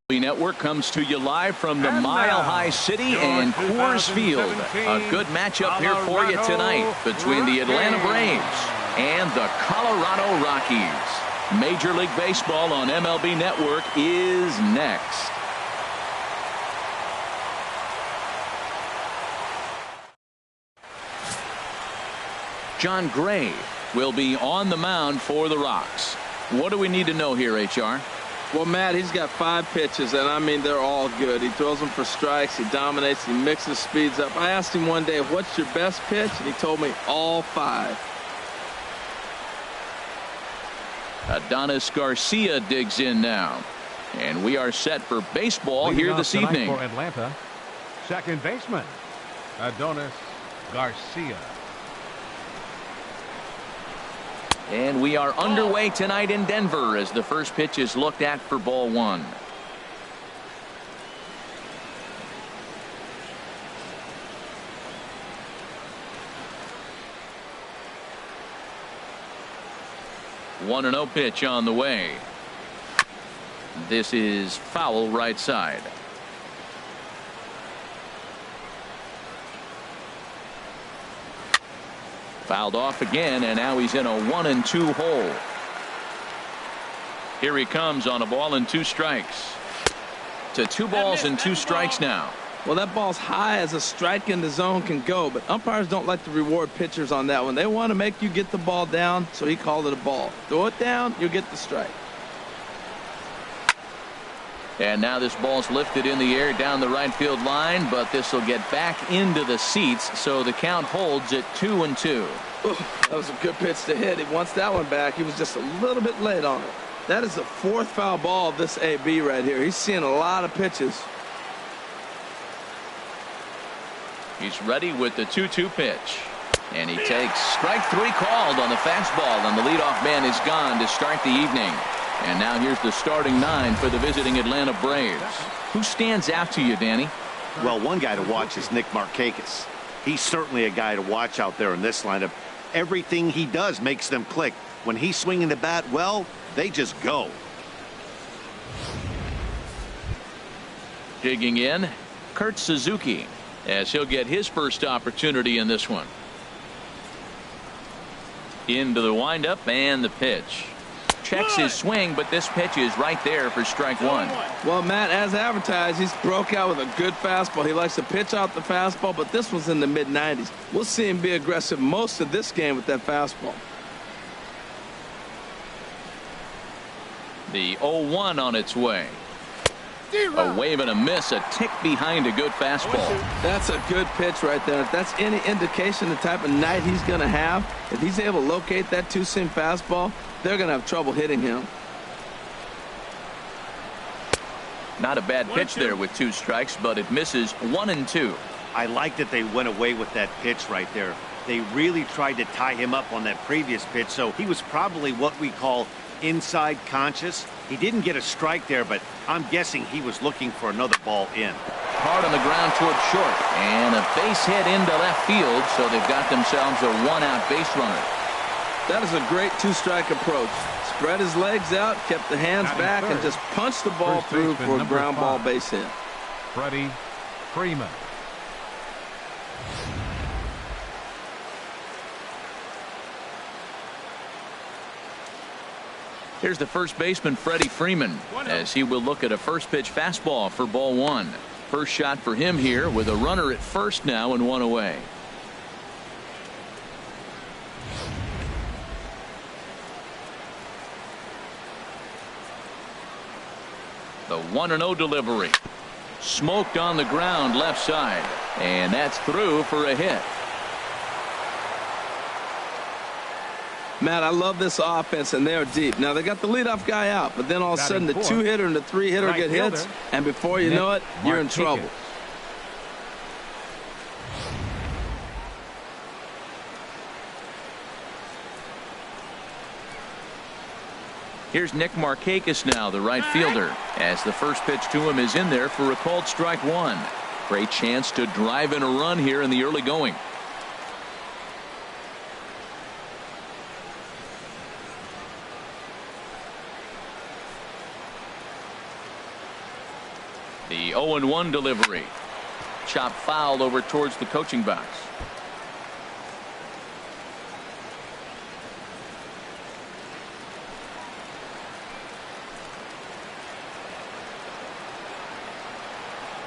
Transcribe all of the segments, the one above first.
Network comes to you live from the Mile High City and Coors Field. A good matchup here for you tonight between the Atlanta Braves and the Colorado Rockies. Major League Baseball on MLB Network is next. John Gray will be on the mound for the Rocks. What do we need to know here, HR? Well, Matt, he's got 5 pitches, and I mean, they're all good. He throws them for strikes. He dominates. He mixes speeds up. I asked him one day, what's your best pitch? And he told me all 5. Adonis Garcia digs in now. And we are set for baseball here this evening. For Atlanta, second baseman, Adonis Garcia. And we are underway tonight in Denver as the first pitch is looked at for ball 1. One and 0 pitch on the way. This is foul right side. Fouled off again, and now he's in a 1-2 hole. Here he comes on a ball and 2 strikes. To 2 balls and 2 strikes now. Well, that ball's high as a strike in the zone can go, but umpires don't like to reward pitchers on that one. They want to make you get the ball down, so he called it a ball. Throw it down, you'll get the strike. And now this ball's lifted in the air down the right field line, but this will get back into the seats, so the count holds at 2-2. That was a good pitch to hit. He wants that one back. He was just a little bit late on it. That is the 4th foul ball of this AB right here. He's seeing a lot of pitches. He's ready with the 2-2 pitch. And he takes strike 3 called on the fastball, and the leadoff man is gone to start the evening. And now here's the starting 9 for the visiting Atlanta Braves. Who stands out to you, Danny? Well, one guy to watch is Nick Markakis. He's certainly a guy to watch out there in this lineup. Everything he does makes them click. When he's swinging the bat, well, they just go. Digging in, Kurt Suzuki, as he'll get his first opportunity in this one. Into the windup and the pitch. Checks his swing, but this pitch is right there for strike 1. Well, Matt, as advertised, he's broke out with a good fastball. He likes to pitch out the fastball, but this one's in the mid-90s. We'll see him be aggressive most of this game with that fastball. The 0-1 on its way. A wave and a miss, a tick behind a good fastball. That's a good pitch right there. If that's any indication the type of night he's going to have, if he's able to locate that 2-seam fastball, they're going to have trouble hitting him. Not a bad pitch there with 2 strikes, but it misses 1-2. I like that they went away with that pitch right there. They really tried to tie him up on that previous pitch, so he was probably what we call inside conscious. He didn't get a strike there, but I'm guessing he was looking for another ball in. Hard on the ground toward short, and a base hit into left field, so they've got themselves a 1-out base runner. That is a great 2-strike approach. Spread his legs out, kept the hands back, and just punched the ball through for a ground ball base hit. Freddie Freeman. Here's the first baseman, Freddie Freeman, as he will look at a first pitch fastball for ball 1. First shot for him here with a runner at first now and 1 away. The 1-0 delivery. Smoked on the ground left side, and that's through for a hit. Matt, I love this offense, and they're deep. Now, they got the leadoff guy out, but then all of a sudden the 2-hitter and the 3-hitter get hits, and before you know it, you're in trouble. Here's Nick Markakis now, the right fielder, as the first pitch to him is in there for a called strike 1. Great chance to drive in a run here in the early going. The 0-1 delivery. Chop foul over towards the coaching box.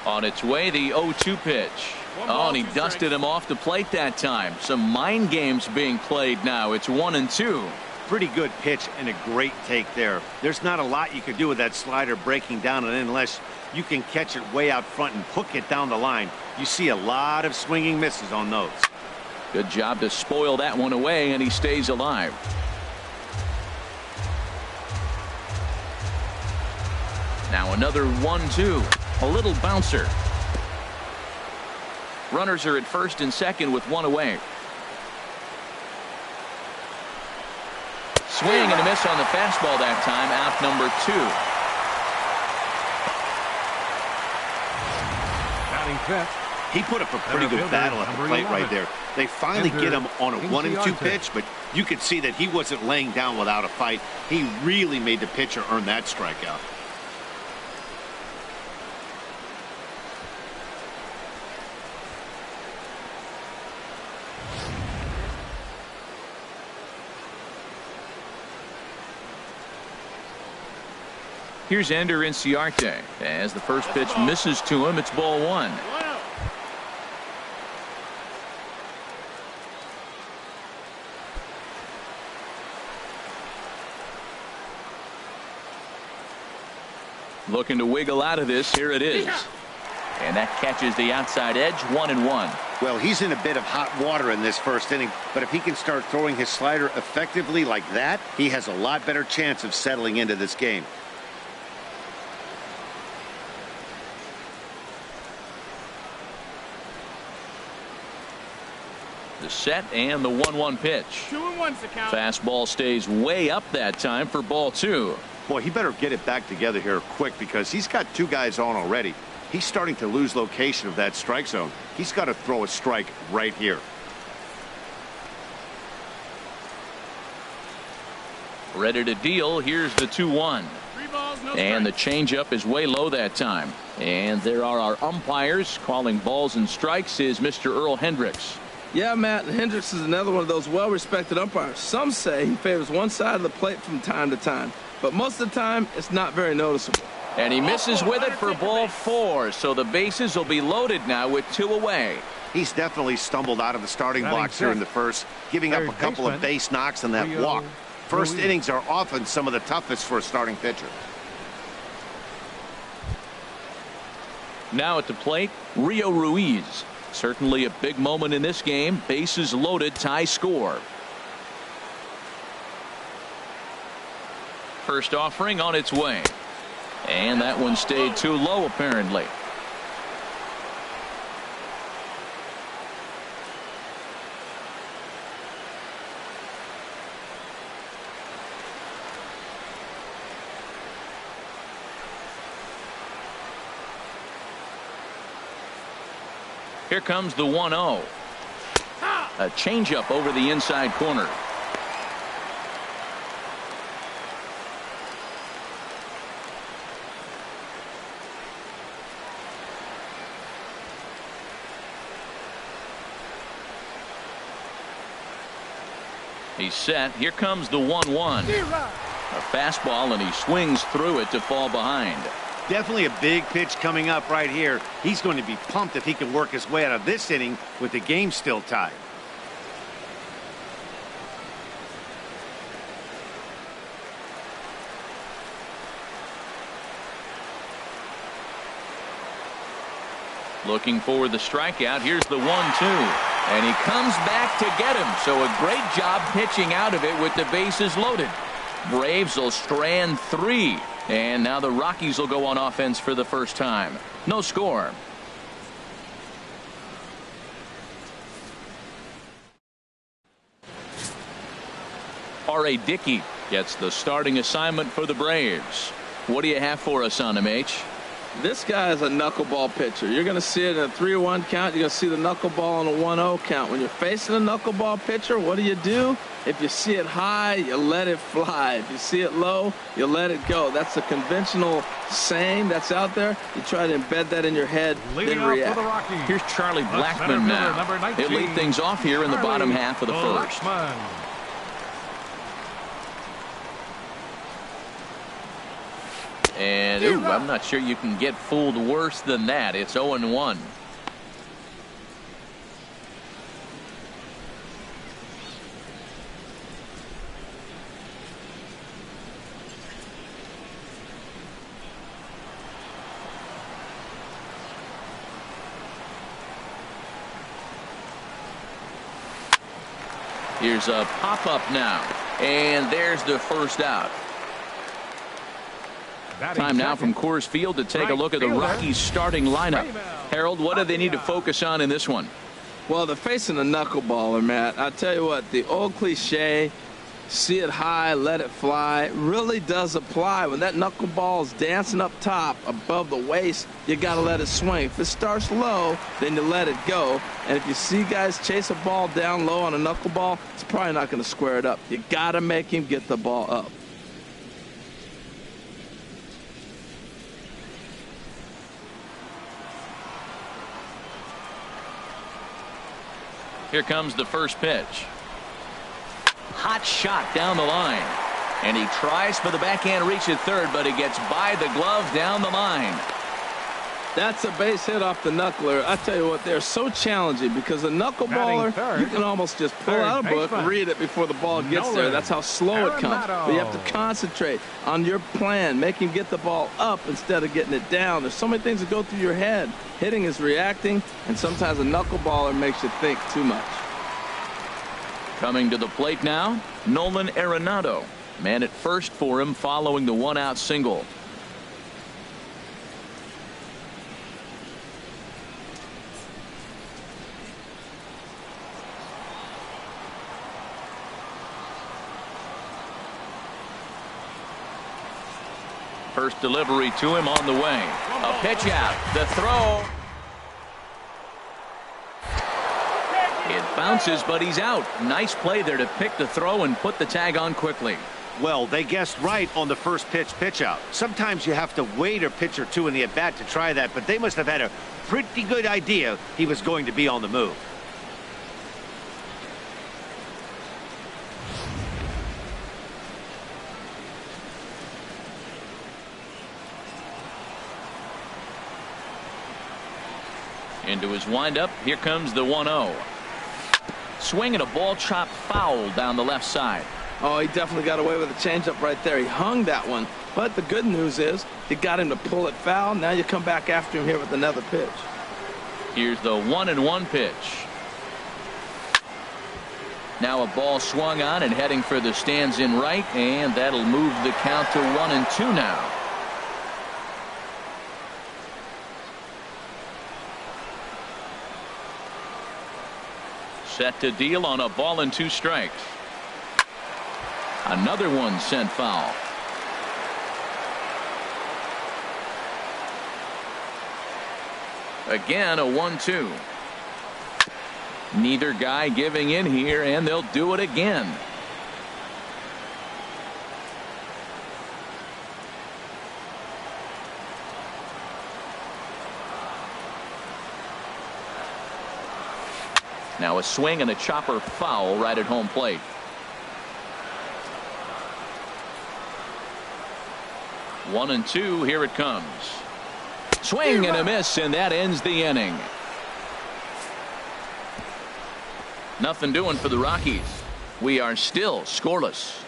On its way, the 0-2 pitch. Oh, and he dusted him off the plate that time. Some mind games being played now. It's 1-2. Pretty good pitch and a great take there. There's not a lot you can do with that slider breaking down, and unless you can catch it way out front and hook it down the line, you see a lot of swinging misses on those. Good job to spoil that one away, and he stays alive. Now another 1-2. A little bouncer. Runners are at first and second with one away. Swing and a miss on the fastball that time. Out number 2. Batting fifth. He put up a pretty good battle at the plate right there. They finally get him on a 1-2 pitch, but you could see that he wasn't laying down without a fight. He really made the pitcher earn that strikeout. Here's Ender Inciarte. As the first pitch misses to him, it's ball 1. Looking to wiggle out of this. Here it is. And that catches the outside edge. 1-1. Well, he's in a bit of hot water in this first inning, but if he can start throwing his slider effectively like that, he has a lot better chance of settling into this game. The set and the 1-1 pitch. 2-1's the count. Fastball stays way up that time for ball 2. Boy, he better get it back together here quick because he's got 2 guys on already. He's starting to lose location of that strike zone. He's got to throw a strike right here. Ready to deal. Here's the 2-1. 3 balls, no And the strikes. changeup is way low that time. And there are our umpires calling balls and strikes is Mr. Earl Hendricks. Yeah, Matt, Hendricks is another one of those well-respected umpires. Some say he favors one side of the plate from time to time, but most of the time it's not very noticeable. And he misses with it for ball 4, so the bases will be loaded now with 2 away. He's definitely stumbled out of the starting blocks here in the first, giving up a couple of base knocks and that walk. First innings are often some of the toughest for a starting pitcher. Now at the plate, Rio Ruiz. Certainly a big moment in this game. Bases loaded, tie score. First offering on its way. And that one stayed too low apparently. Here comes the 1-0. A changeup over the inside corner. He's set. Here comes the 1-1. A fastball, and he swings through it to fall behind. Definitely a big pitch coming up right here. He's going to be pumped if he can work his way out of this inning with the game still tied. Looking for the strikeout. Here's the 1-2. And he comes back to get him. So a great job pitching out of it with the bases loaded. Braves will strand 3. And now the Rockies will go on offense for the first time. No score. R.A. Dickey gets the starting assignment for the Braves. What do you have for us on him, H? This guy is a knuckleball pitcher. You're going to see it in a 3-1 count. You're going to see the knuckleball on a 1-0 count. When you're facing a knuckleball pitcher, what do? If you see it high, you let it fly. If you see it low, you let it go. That's a conventional saying that's out there. You try to embed that in your head, then react. Here's Charlie Blackmon now. He'll lead things off here in the bottom half of the first. And, ooh, I'm not sure you can get fooled worse than that. It's 0-1. Here's a pop-up now. And there's the first out. Time now from Coors Field to take a look at the Rockies starting lineup. Harold, what do they need to focus on in this one? Well, they're facing a knuckleballer, Matt. I'll tell you what, the old cliche, see it high, let it fly, really does apply. When that knuckleball is dancing up top above the waist, you got to let it swing. If it starts low, then you let it go. And if you see guys chase a ball down low on a knuckleball, it's probably not going to square it up. You got to make him get the ball up. Here comes the first pitch. Hot shot down the line. And he tries for the backhand reach at third, but he gets by the glove down the line. That's a base hit off the knuckler. I tell you what, they're so challenging because a knuckleballer, you can almost just pull out a book, read it before the ball gets there. That's how slow it comes. But you have to concentrate on your plan, make him get the ball up instead of getting it down. There's so many things that go through your head. Hitting is reacting, and sometimes a knuckleballer makes you think too much. Coming to the plate now, Nolan Arenado. Man at first for him following the one-out single. First delivery to him on the way. A pitch out. The throw. It bounces, but he's out. Nice play there to pick the throw and put the tag on quickly. Well, they guessed right on the first pitch out. Sometimes you have to wait a pitch or two in the at-bat to try that, but they must have had a pretty good idea he was going to be on the move. Into his windup. Here comes the 1-0. Swing and a ball chopped foul down the left side. Oh, he definitely got away with a changeup right there. He hung that one. But the good news is you got him to pull it foul. Now you come back after him here with another pitch. Here's the 1-1 pitch. Now a ball swung on and heading for the stands in right, and that'll move the count to 1-2 now. Set to deal on a ball and 2 strikes. Another one sent foul. Again a 1-2. Neither guy giving in here, and they'll do it again. Now a swing and a chopper foul right at home plate. One and two. Here it comes. Swing and a miss, and that ends the inning. Nothing doing for the Rockies. We are still scoreless.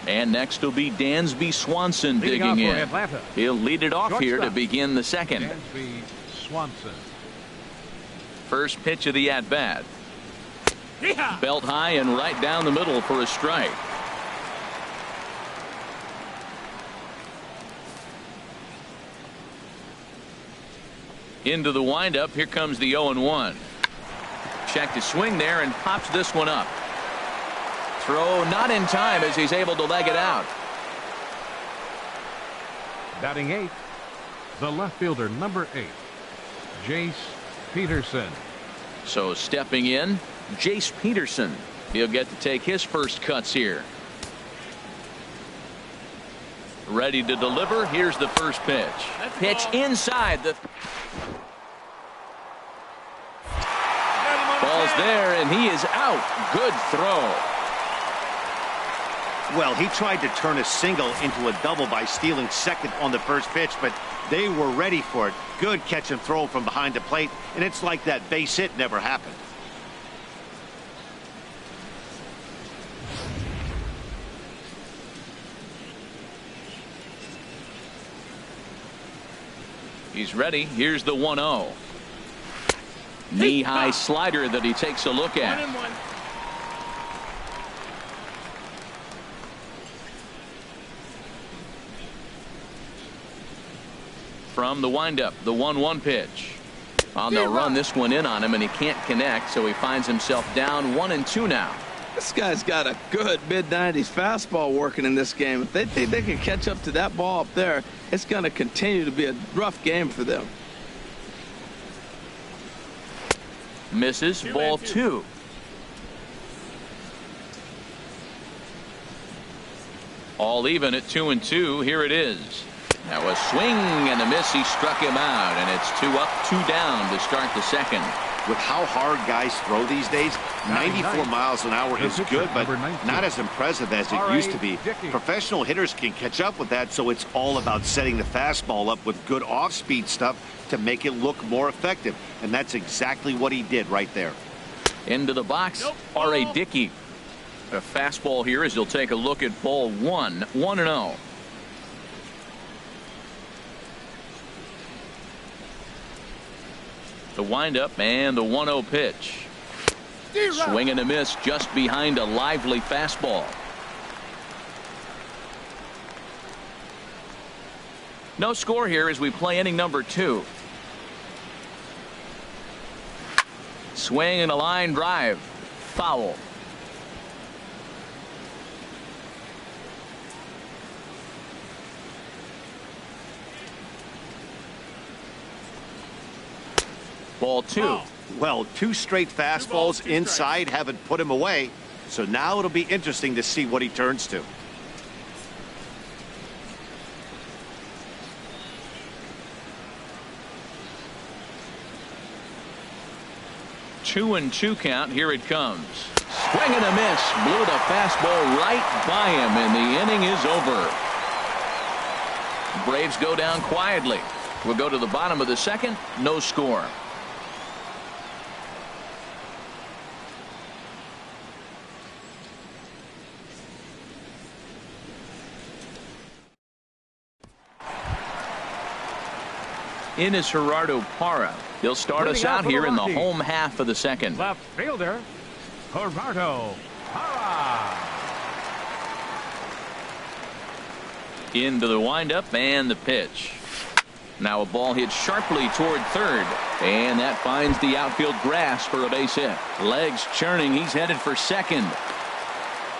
And next will be Dansby Swanson digging in. He'll lead it off here to begin the second. Dansby Swanson. First pitch of the at-bat. Belt high and right down the middle for a strike. Into the windup. Here comes the 0-1. Check to swing there and pops this one up. Throw not in time as he's able to leg it out. Batting eighth, the left fielder, number 8, Jace Peterson. So stepping in, Jace Peterson. He'll get to take his first cuts here. Ready to deliver. Here's the first pitch. Pitch inside. The ball's there, and he is out. Good throw. Well, he tried to turn a single into a double by stealing second on the first pitch, but they were ready for it. Good catch and throw from behind the plate, and it's like that base hit never happened. He's ready. Here's the 1-0. Knee-high slider that he takes a look at. 1-1. From the windup, the 1-1 pitch. They'll run this one in on him, and he can't connect, so he finds himself down 1-2 now. This guy's got a good mid-90s fastball working in this game. If they think they can catch up to that ball up there, it's going to continue to be a rough game for them. Misses, ball 2. All even at 2-2. Here it is. Now a swing and a miss. He struck him out, and it's 2 up, 2 down to start the second. With how hard guys throw these days, 94 miles an hour is good, but not as impressive as it used to be. Professional hitters can catch up with that, so it's all about setting the fastball up with good off-speed stuff to make it look more effective, and that's exactly what he did right there. Into the box, R.A. Dickey. A fastball here as he'll take a look at ball 1, 1-0. The windup and the 1-0 pitch. Swing and a miss just behind a lively fastball. No score here as we play inning number 2. Swing and a line drive. Foul. Ball 2. Well, 2 straight fastballs inside haven't put him away, so now it'll be interesting to see what he turns to. Two and 2 count. Here it comes. Swing and a miss. Blew the fastball right by him, and the inning is over. Braves go down quietly. We'll go to the bottom of the second. No score. In is Gerardo Parra. He'll start us out here in the home half of the second. Left fielder, Gerardo Parra. Into the windup and the pitch. Now a ball hit sharply toward third, and that finds the outfield grass for a base hit. Legs churning. He's headed for second.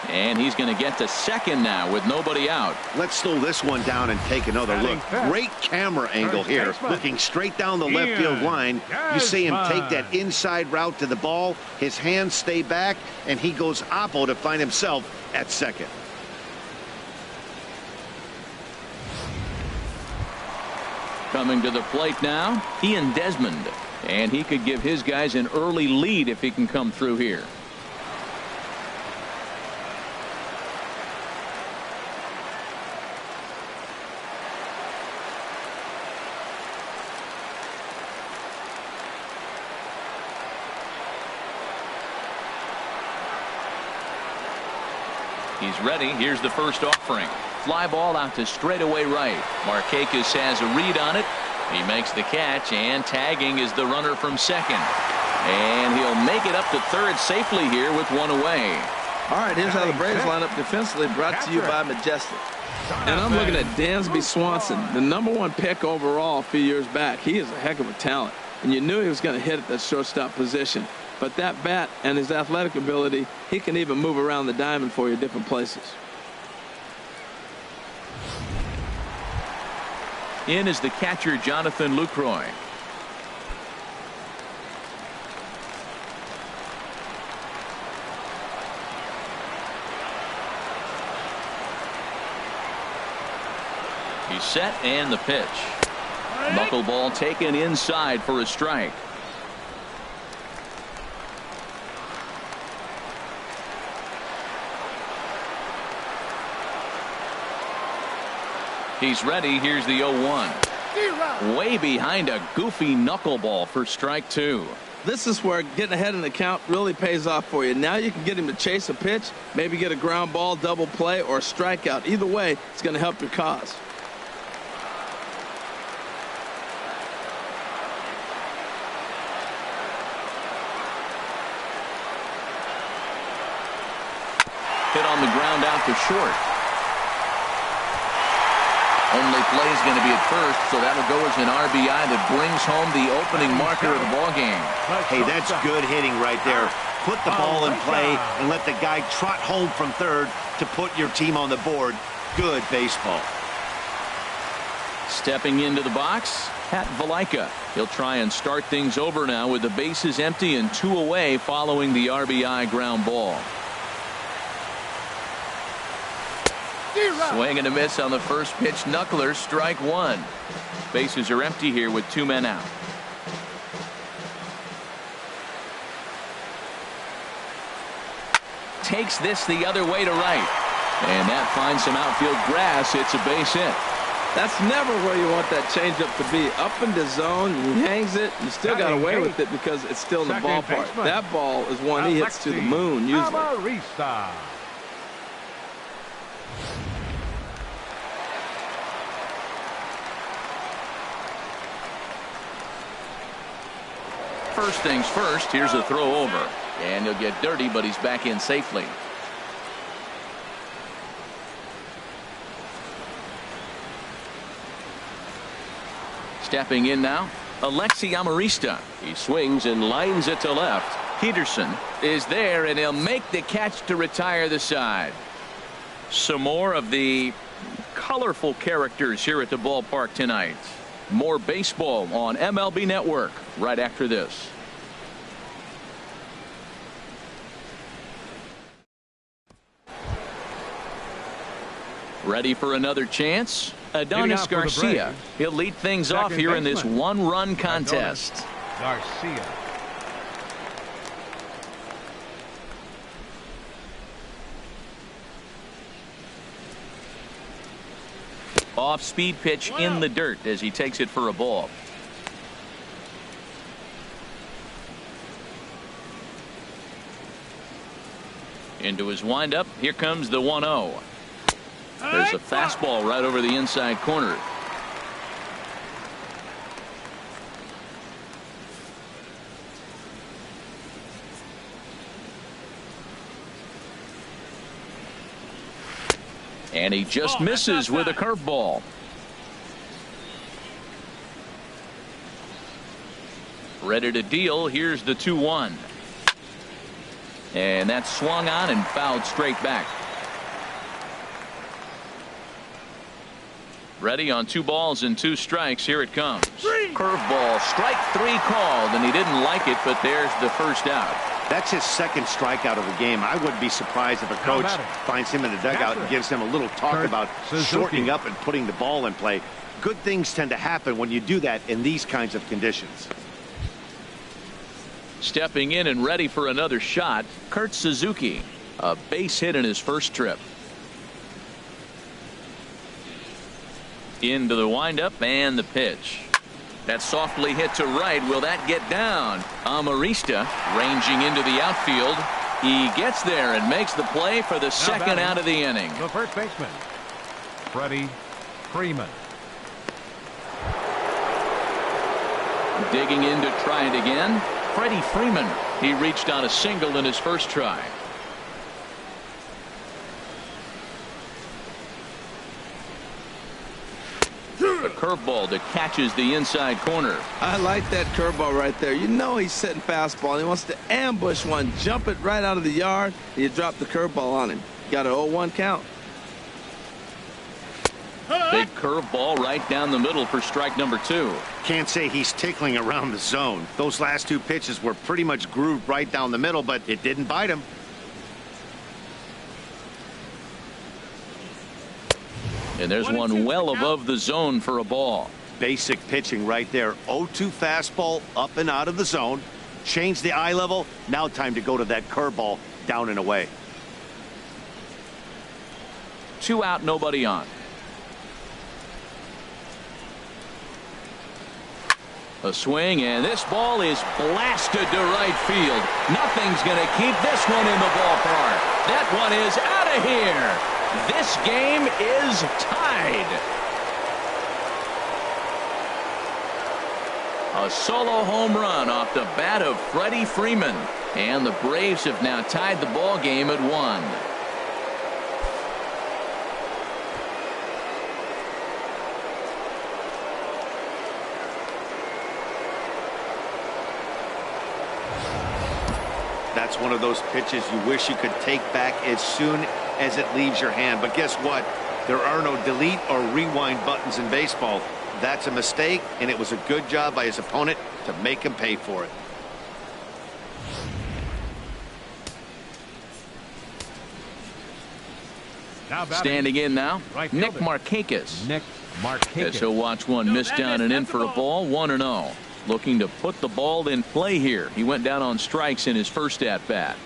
And he's going to get to second now with nobody out. Let's slow this one down and take another look. Great camera angle here, looking straight down the left field line. You see him take that inside route to the ball. His hands stay back, and he goes oppo to find himself at second. Coming to the plate now, Ian Desmond. And he could give his guys an early lead if he can come through here. He's ready. Here's the first offering. Fly ball out to straightaway right. Markakis has a read on it. He makes the catch, and tagging is the runner from second. And he'll make it up to third safely here with one away. All right, here's how the Braves line up defensively, brought to you by Majestic. And I'm looking at Dansby Swanson, the #1 pick overall a few years back. He is a heck of a talent, and you knew he was going to hit at that shortstop position. But that bat and his athletic ability, he can even move around the diamond for you different places. In is the catcher, Jonathan Lucroy. He's set, and the pitch. Knuckleball taken inside for a strike. He's ready. Here's the 0-1. Way behind a goofy knuckleball for strike 2. This is where getting ahead in the count really pays off for you. Now you can get him to chase a pitch, maybe get a ground ball, double play, or a strikeout. Either way, it's going to help your cause. Hit on the ground out to short. Only play is going to be at first, so that'll go as an RBI that brings home the opening marker of the ball game. Hey, that's good hitting right there. Put the ball in play and let the guy trot home from third to put your team on the board. Good baseball. Stepping into the box, Pat Valaika. He'll try and start things over now with the bases empty and 2 away following the RBI ground ball. Swing and a miss on the first pitch. Knuckler, strike 1. Bases are empty here with 2 men out. Takes this the other way to right. And that finds some outfield grass. It's a base hit. That's never where you want that changeup to be. Up in the zone, he hangs it. You still got away with it because it's still in the ballpark. That ball is one he hits to the moon usually. First things first, here's a throw over. And he'll get dirty, but he's back in safely. Stepping in now, Alexi Amarista. He swings and lines it to left. Peterson is there, and he'll make the catch to retire the side. Some more of the colorful characters here at the ballpark tonight. More baseball on MLB Network right after this. Ready for another chance? Adonis Garcia. He'll lead things off here in this one-run contest. Garcia. Off-speed pitch in the dirt as he takes it for a ball. Into his windup. Here comes the 1-0. There's a fastball right over the inside corner. And he just misses with a curveball. Ready to deal. Here's the 2-1. And that's swung on and fouled straight back. Ready on 2 balls and 2 strikes. Here it comes. Curveball, strike 3 called, and he didn't like it, but there's the first out. That's his second strikeout of the game. I wouldn't be surprised if a coach finds him in the dugout and gives him a little talk about shortening up and putting the ball in play. Good things tend to happen when you do that in these kinds of conditions. Stepping in and ready for another shot, Kurt Suzuki. A base hit in his first trip. Into the windup and the pitch. That's softly hit to right. Will that get down? Amarista ranging into the outfield. He gets there and makes the play for the second out of the inning. The first baseman, Freddie Freeman. Digging in to try it again. Freddie Freeman. He reached on a single in his first try. A curveball that catches the inside corner. I like that curveball right there. You know he's setting fastball. He wants to ambush one, jump it right out of the yard, and you drop the curveball on him. Got an 0-1 count. Big curveball right down the middle for strike number 2. Can't say he's tickling around the zone. Those last 2 pitches were pretty much grooved right down the middle, but it didn't bite him. And there's one well above the zone for a ball. Basic pitching right there. 0-2 fastball up and out of the zone. Change the eye level. Now time to go to that curveball down and away. 2 out, nobody on. A swing, and this ball is blasted to right field. Nothing's going to keep this one in the ballpark. That one is out of here. This game is tied. A solo home run off the bat of Freddie Freeman. And the Braves have now tied the ball game at 1. That's one of those pitches you wish you could take back as soon as it leaves your hand. But guess what? There are no delete or rewind buttons in baseball. That's a mistake, and it was a good job by his opponent to make him pay for it. Standing in now, right Nick fielder. Markakis. Nick Markakis. As he'll watch one miss down and in for a ball, 1-0. Looking to put the ball in play here. He went down on strikes in his first at bat.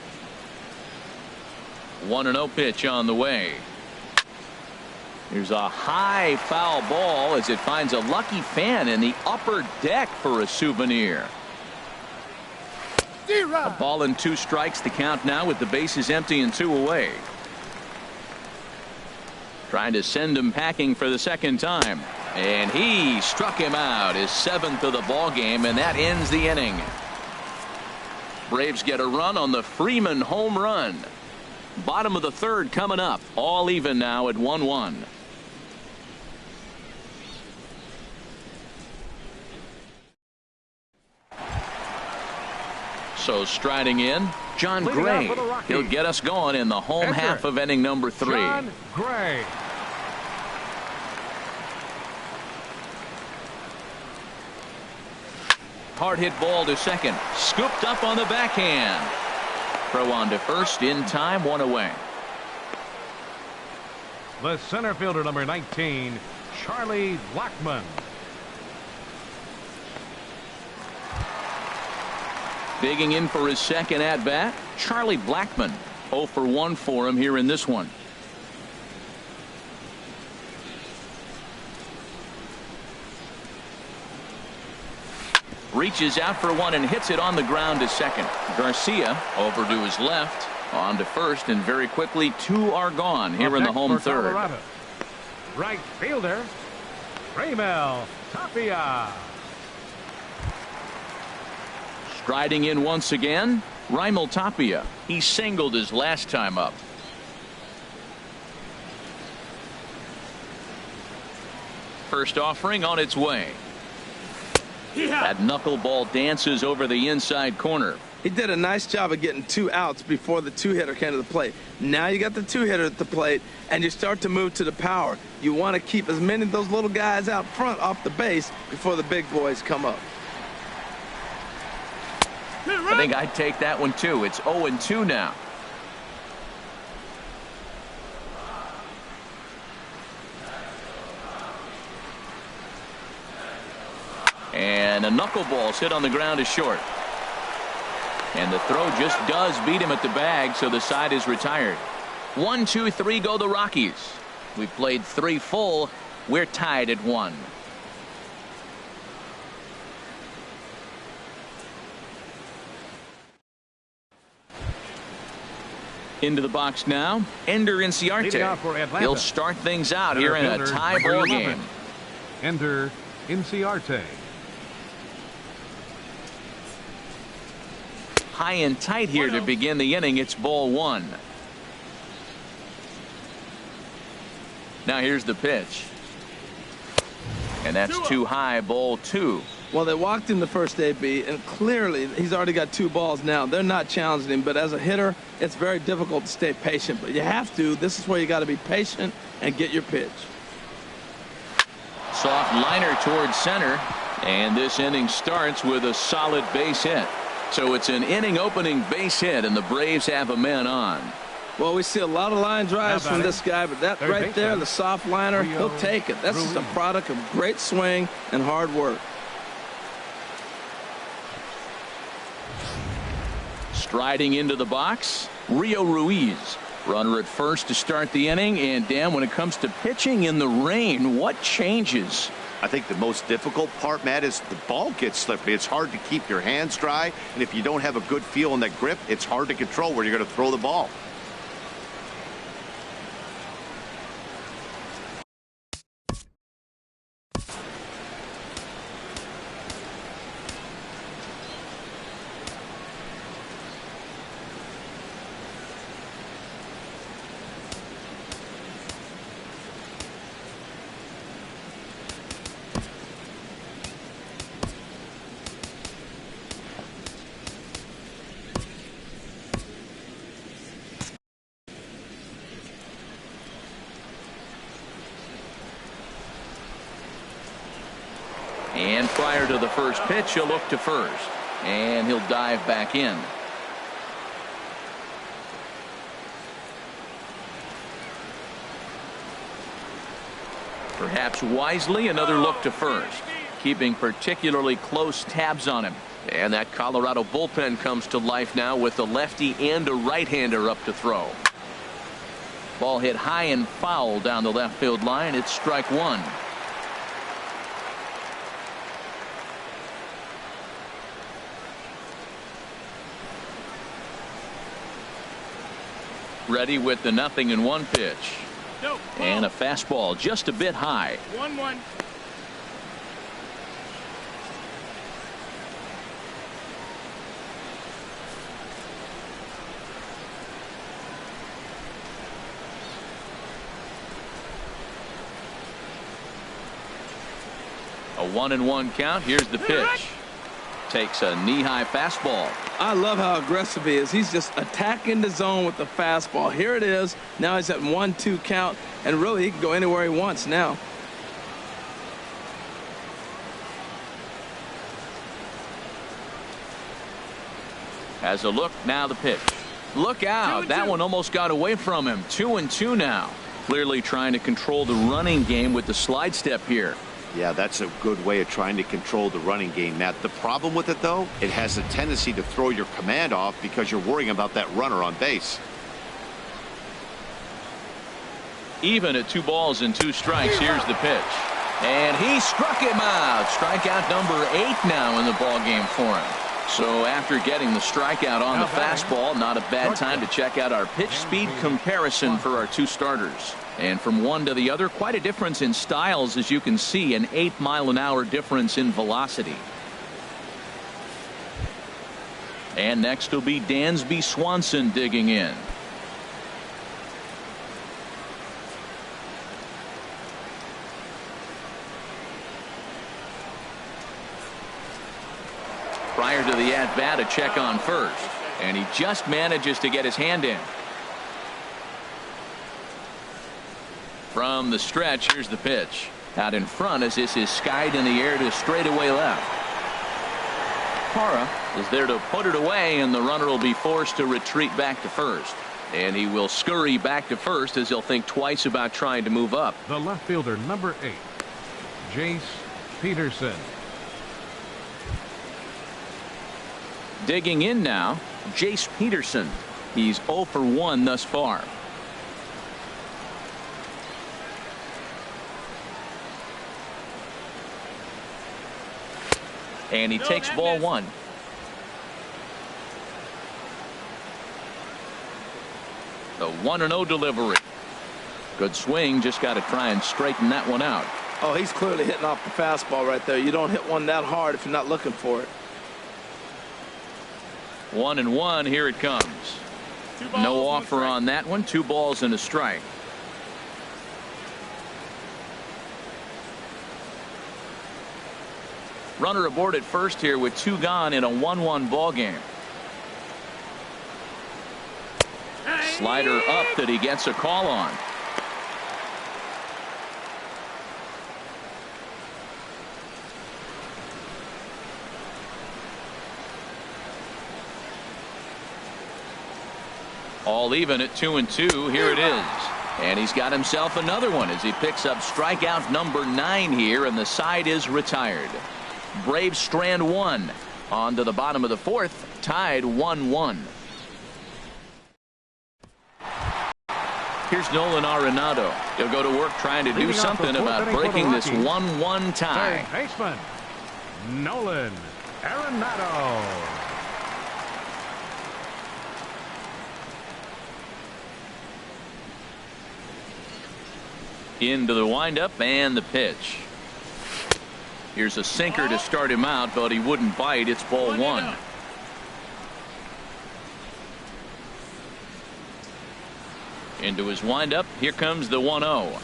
1-0 pitch on the way. Here's a high foul ball as it finds a lucky fan in the upper deck for a souvenir. A ball and 2 strikes, the count now with the bases empty and 2 away. Trying to send him packing for the second time. And he struck him out, his 7th of the ball game, and that ends the inning. Braves get a run on the Freeman home run. Bottom of the 3rd coming up. All even now at 1-1. So striding in, John Gray. He'll get us going in the home half of inning number 3. John Gray. Hard hit ball to second. Scooped up on the backhand. Throw on to first in time, 1 away. The center fielder, number 19, Charlie Blackmon. Digging in for his second at bat, Charlie Blackmon. 0 for 1 for him here in this one. Reaches out for one and hits it on the ground to second. Garcia over to his left, on to first, and very quickly 2 are gone here in the home 3rd. Colorado. Right fielder, Raimel Tapia. Striding in once again, Raimel Tapia. He singled his last time up. First offering on its way. That knuckleball dances over the inside corner. He did a nice job of getting 2 outs before the 2-hitter came to the plate. Now you got the 2-hitter at the plate, and you start to move to the power. You want to keep as many of those little guys out front off the base before the big boys come up. I think I'd take that one too. It's 0-2 now. And a knuckleball's hit on the ground is short. And the throw just does beat him at the bag, so the side is retired. 1, 2, 3 go the Rockies. We've played 3 full. We're tied at 1. Into the box now, Ender Inciarte. He'll start things out here in a tie ball game. Ender Inciarte. High and tight here to begin the inning. It's ball 1. Now here's the pitch. And that's too high, ball 2. Well, they walked him the first AB, and clearly he's already got 2 balls now. They're not challenging him, but as a hitter, it's very difficult to stay patient. But you have to. This is where you got to be patient and get your pitch. soft liner towards center, and this inning starts with a solid base hit. So it's an inning opening base hit, and the Braves have a man on. Well, we see a lot of line drives from this guy, but that right there, the soft liner, he'll take it. That's just a product of great swing and hard work. Striding into the box, Rio Ruiz. Runner at first to start the inning. And Dan, when it comes to pitching in the rain, what changes? I think the most difficult part, Matt, is the ball gets slippery. It's hard to keep your hands dry, and if you don't have a good feel on that grip, it's hard to control where you're going to throw the ball. And prior to the first pitch, he'll look to first. And he'll dive back in. Perhaps wisely, another look to first. Keeping particularly close tabs on him. And that Colorado bullpen comes to life now with a lefty and a right-hander up to throw. Ball hit high and foul down the left field line. It's strike one. Ready with the 0-1 pitch. And a fastball just a bit high. 1-1. A 1-1 count. Here's the pitch. Takes a knee-high fastball. I love how aggressive he is. He's just attacking the zone with the fastball. Here it is. Now he's at 1-2 count, and really he can go anywhere he wants now. Has a look. Now the pitch. Look out. That one almost got away from him. 2-2 now. Clearly trying to control the running game with the slide step here. Yeah, that's a good way of trying to control the running game, Matt. The problem with it, though, it has a tendency to throw your command off because you're worrying about that runner on base. Even at 2 balls and 2 strikes. Here's the pitch. And he struck him out. Strikeout number 8 now in the ball game for him. So after getting the strikeout on the fastball, not a bad time to check out our pitch speed comparison for our 2 starters. And from one to the other, quite a difference in styles, as you can see, an 8-mile-an-hour difference in velocity. And next will be Dansby Swanson digging in. Prior to the at-bat, a check on first. And he just manages to get his hand in. From the stretch, here's the pitch. Out in front as this is skied in the air to straightaway left. Parra is there to put it away, and the runner will be forced to retreat back to first. And he will scurry back to first as he'll think twice about trying to move up. The left fielder, number 8, Jace Peterson. Digging in now, Jace Peterson. He's 0 for 1 thus far. And he takes ball 1. The 1-0 delivery. Good swing. Just got to try and straighten that one out. Oh, he's clearly hitting off the fastball right there. You don't hit one that hard if you're not looking for it. 1-1. Here it comes. No offer on that one. 2 balls and a strike. Runner aboard at first here with 2 gone in a 1-1 ball game. Slider up that he gets a call on. All even at 2-2. Here it is. And he's got himself another one as he picks up strikeout number 9 here, and the side is retired. Braves strand 1. On to the bottom of the 4th, tied 1-1. Here's Nolan Arenado. He'll go to work trying to do something about breaking this 1-1 tie. Third baseman, Nolan Arenado. Into the windup and the pitch. Here's a sinker to start him out, but he wouldn't bite. It's ball 1. Into his windup. Here comes the 1-0.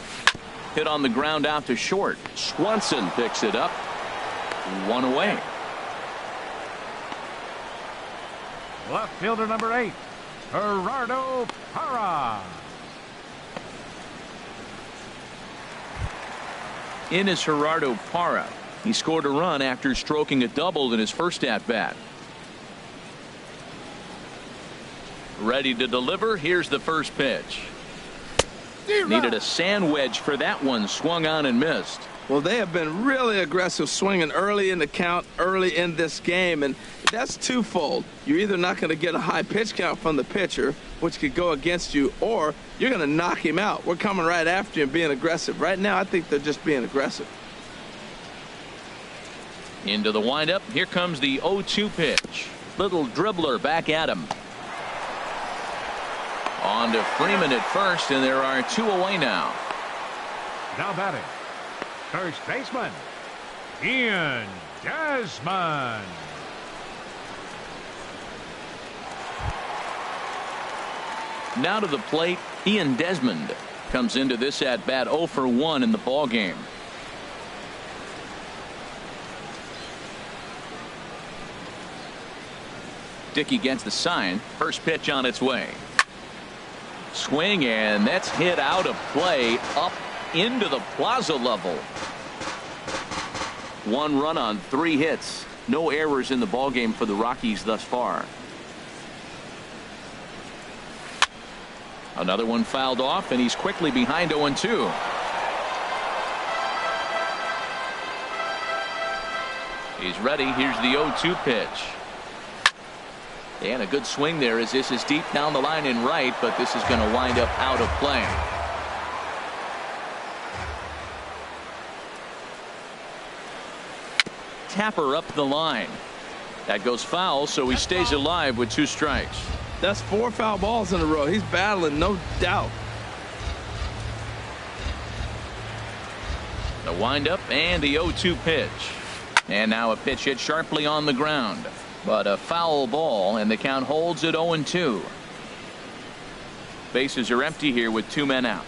Hit on the ground out to short. Swanson picks it up. 1 away. Left fielder number 8, Gerardo Parra. In is Gerardo Parra. He scored a run after stroking a double in his first at-bat. Ready to deliver. Here's the first pitch. Needed a sand wedge for that one. Swung on and missed. Well, they have been really aggressive swinging early in the count, early in this game, and that's twofold. You're either not going to get a high pitch count from the pitcher, which could go against you, or you're going to knock him out. We're coming right after you and being aggressive. Right now, I think they're just being aggressive. Into the windup. Here comes the 0-2 pitch. Little dribbler back at him. On to Freeman at first, and there are 2 away now. Now batting, first baseman, Ian Desmond. Now to the plate, Ian Desmond comes into this at bat 0 for 1 in the ball game. Dickey gets the sign. First pitch on its way. Swing, and that's hit out of play up into the plaza level. 1 run on 3 hits. No errors in the ballgame for the Rockies thus far. Another one fouled off, and he's quickly behind 0-2. He's ready. Here's the 0-2 pitch. And a good swing there as this is deep down the line in right, but this is going to wind up out of play. Tapper up the line. That goes foul, so he stays alive with 2 strikes. That's 4 foul balls in a row. He's battling, no doubt. The windup and the 0-2 pitch. And now a pitch hit sharply on the ground. But a foul ball, and the count holds at 0-2. Bases are empty here with 2 men out.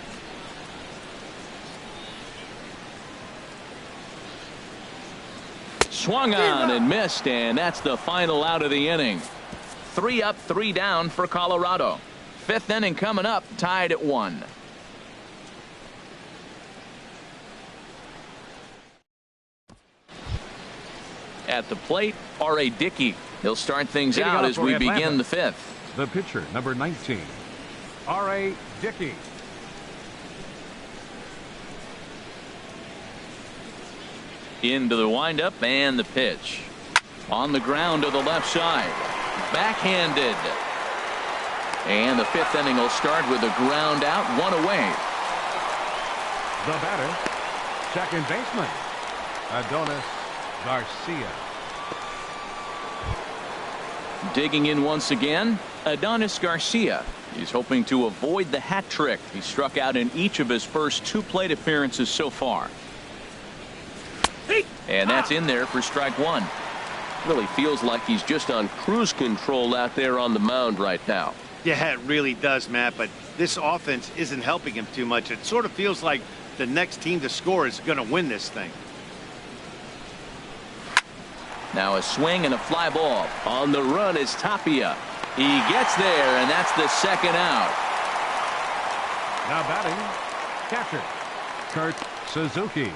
Swung on and missed, and that's the final out of the inning. 3 up, 3 down for Colorado. 5th inning coming up, tied at 1. At the plate, R.A. Dickey. He'll start things out as we begin the 5th. The pitcher, number 19, R.A. Dickey. Into the windup and the pitch. On the ground to the left side. Backhanded. And the 5th inning will start with a ground out, 1 away. The batter, second baseman, Adonis Garcia. Digging in once again, Adonis Garcia. He's hoping to avoid the hat trick. He struck out in each of his first 2 plate appearances so far. And that's in there for strike 1. Really feels like he's just on cruise control out there on the mound right now. Yeah, it really does, Matt, but this offense isn't helping him too much. It sort of feels like the next team to score is going to win this thing. Now a swing and a fly ball. On the run is Tapia. He gets there, and that's the 2nd out. Now batting, catcher, Kurt Suzuki.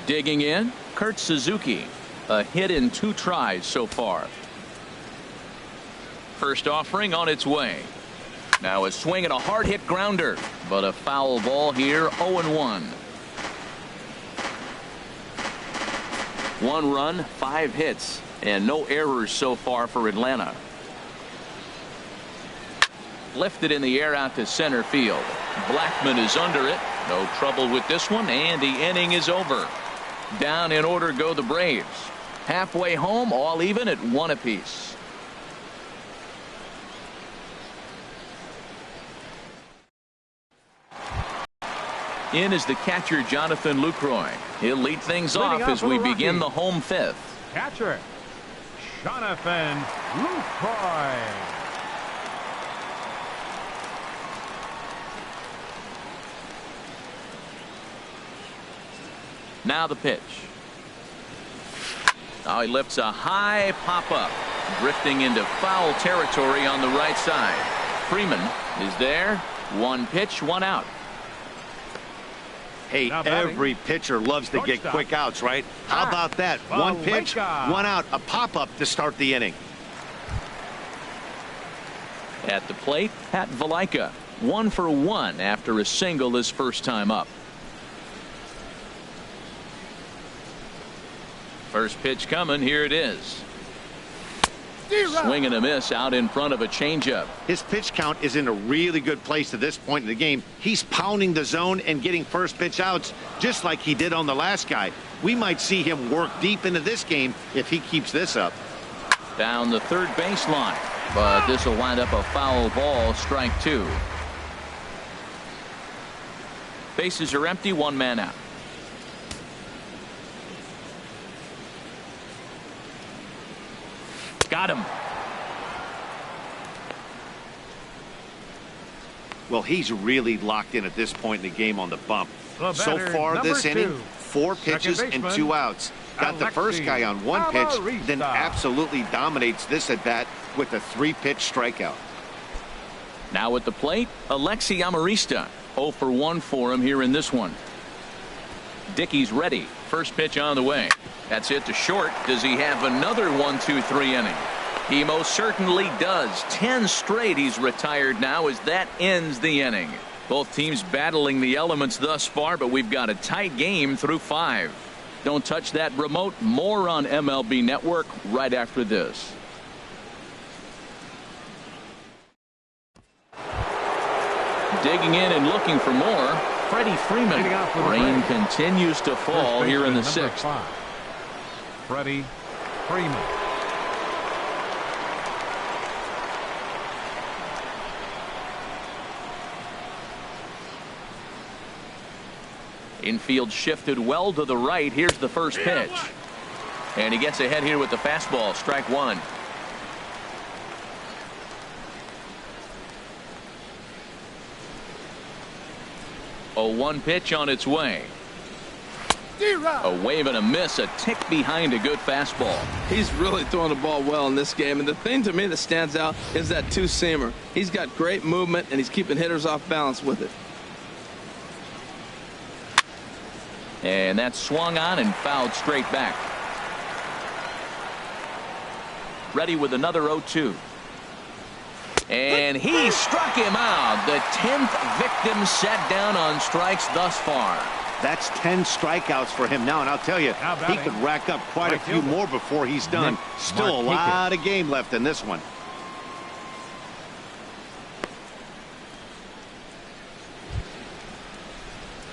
Digging in, Kurt Suzuki. A hit in 2 tries so far. First offering on its way. Now a swing and a hard hit grounder, but a foul ball here. 0-1. 1 run, 5 hits, and no errors so far for Atlanta. Lifted in the air out to center field. Blackman is under it. No trouble with this one, and the inning is over. Down in order go the Braves. Halfway home, all even at 1 apiece. In is the catcher, Jonathan Lucroy. He'll lead things off as we begin the home 5th. Catcher, Jonathan Lucroy. Now the pitch. Oh, he lifts a high pop-up, drifting into foul territory on the right side. Freeman is there. 1 pitch, 1 out. Hey, every pitcher loves to get quick outs, right? How about that? 1 pitch, 1 out, a pop-up to start the inning. At the plate, Pat Valaika. 1 for 1 after a single his first time up. First pitch coming. Here it is. Swing and a miss out in front of a changeup. His pitch count is in a really good place at this point in the game. He's pounding the zone and getting first pitch outs just like he did on the last guy. We might see him work deep into this game if he keeps this up. Down the third baseline, but this will wind up a foul ball. Strike 2. Bases are empty. 1 man out. Got him. Well, he's really locked in at this point in the game on the bump. So far this inning, 4 pitches and 2 outs. Got the first guy on 1 pitch, then absolutely dominates this at bat with a 3-pitch strikeout. Now at the plate, Alexi Amarista. 0 for 1 for him here in this one. Dickey's ready. First pitch on the way. That's it to short. Does he have another 1-2-3 inning? He most certainly does. 10 straight he's retired now as that ends the inning. Both teams battling the elements thus far, but we've got a tight game through 5. Don't touch that remote. More on MLB Network right after this. Digging in and looking for more. Freddie Freeman. Rain continues to fall here in the 6th. Freddie Freeman. Infield shifted well to the right. Here's the first pitch. And he gets ahead here with the fastball. Strike 1. A 1 pitch on its way. A wave and a miss, a tick behind a good fastball. He's really throwing the ball well in this game, and the thing to me that stands out is that 2-seamer. He's got great movement, and he's keeping hitters off balance with it. And that's swung on and fouled straight back. Ready with another 0-2. And he struck him out. The 10th victim set down on strikes thus far. That's 10 strikeouts for him now, and I'll tell you, he could rack up quite a few more before he's done. Still a lot of game left in this one.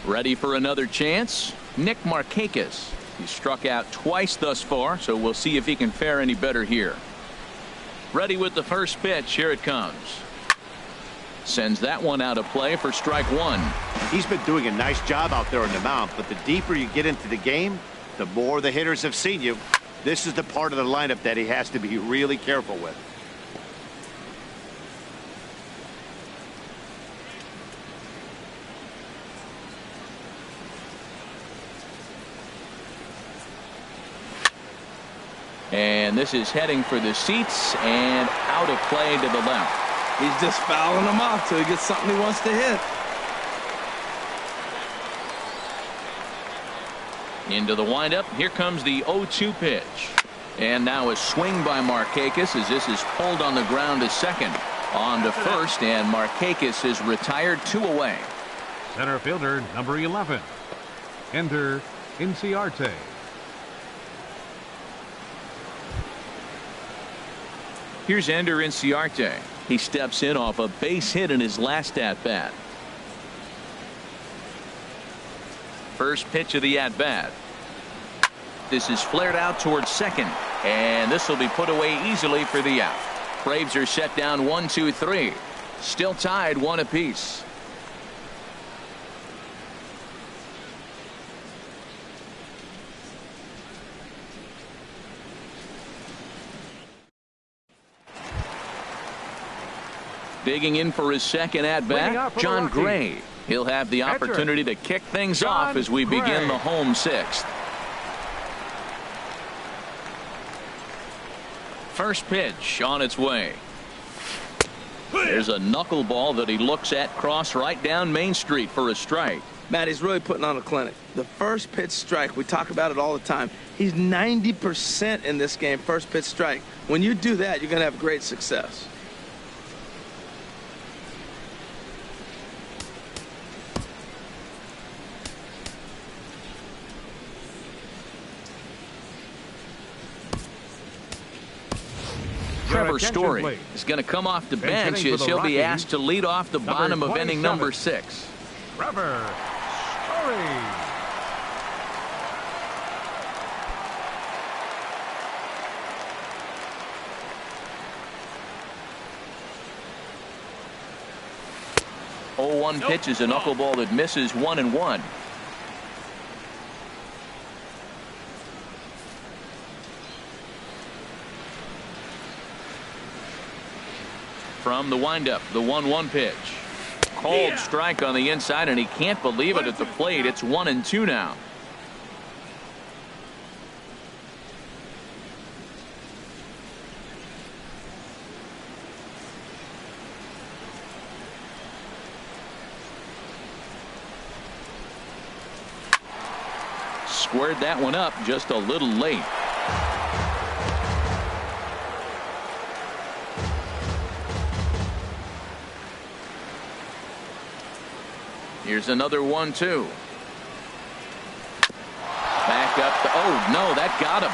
Ready for another chance? Nick Markakis. He's struck out twice thus far, so we'll see if he can fare any better here. Ready with the first pitch. Here it comes. Sends that one out of play for strike 1. He's been doing a nice job out there on the mound, but the deeper you get into the game, the more the hitters have seen you. This is the part of the lineup that he has to be really careful with. And this is heading for the seats and out of play to the left. He's just fouling them off till he gets something he wants to hit. Into the windup. Here comes the 0-2 pitch. And now a swing by Markakis as this is pulled on the ground to second. On to first, and Markakis is retired 2 away. Center fielder number 11. Ender Inciarte. Here's Ender Inciarte. He steps in off a base hit in his last at-bat. First pitch of the at-bat. This is flared out towards second, and this will be put away easily for the out. Braves are set down 1-2-3. Still tied 1 apiece. Digging in for his second at-bat, John Gray. He'll have the opportunity to kick things off as we begin the home 6th. First pitch on its way. There's a knuckleball that he looks at cross right down Main Street for a strike. Matt, he's really putting on a clinic. The first pitch strike, we talk about it all the time. He's 90% in this game, first pitch strike. When you do that, you're going to have great success. Trevor Story is going to come off the bench as he'll be asked to lead off the bottom of inning number 6. Trevor Story. Oh, 1 pitch is a knuckleball that misses 1-1. From the windup, the 1-1 pitch. Cold strike on the inside, and he can't believe it at the plate. It's 1-2 now. Squared that one up just a little late. Here's another 1-2. Back up. Oh, no, that got him.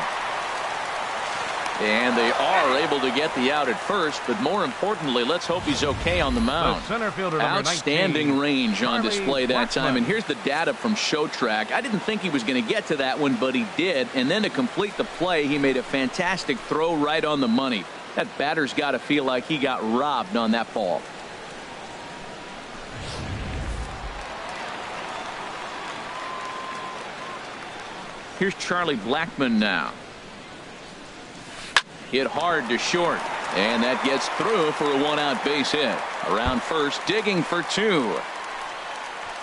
And they are able to get the out at first, but more importantly, let's hope he's okay on the mound. Center fielder number Outstanding 19, range on Charlie display that time. Blackmon. And here's the data from ShowTrack. I didn't think he was going to get to that one, but he did. And then to complete the play, he made a fantastic throw right on the money. That batter's got to feel like he got robbed on that ball. Here's Charlie Blackmon now. Hit hard to short, and that gets through for a 1-out base hit. Around first, digging for 2.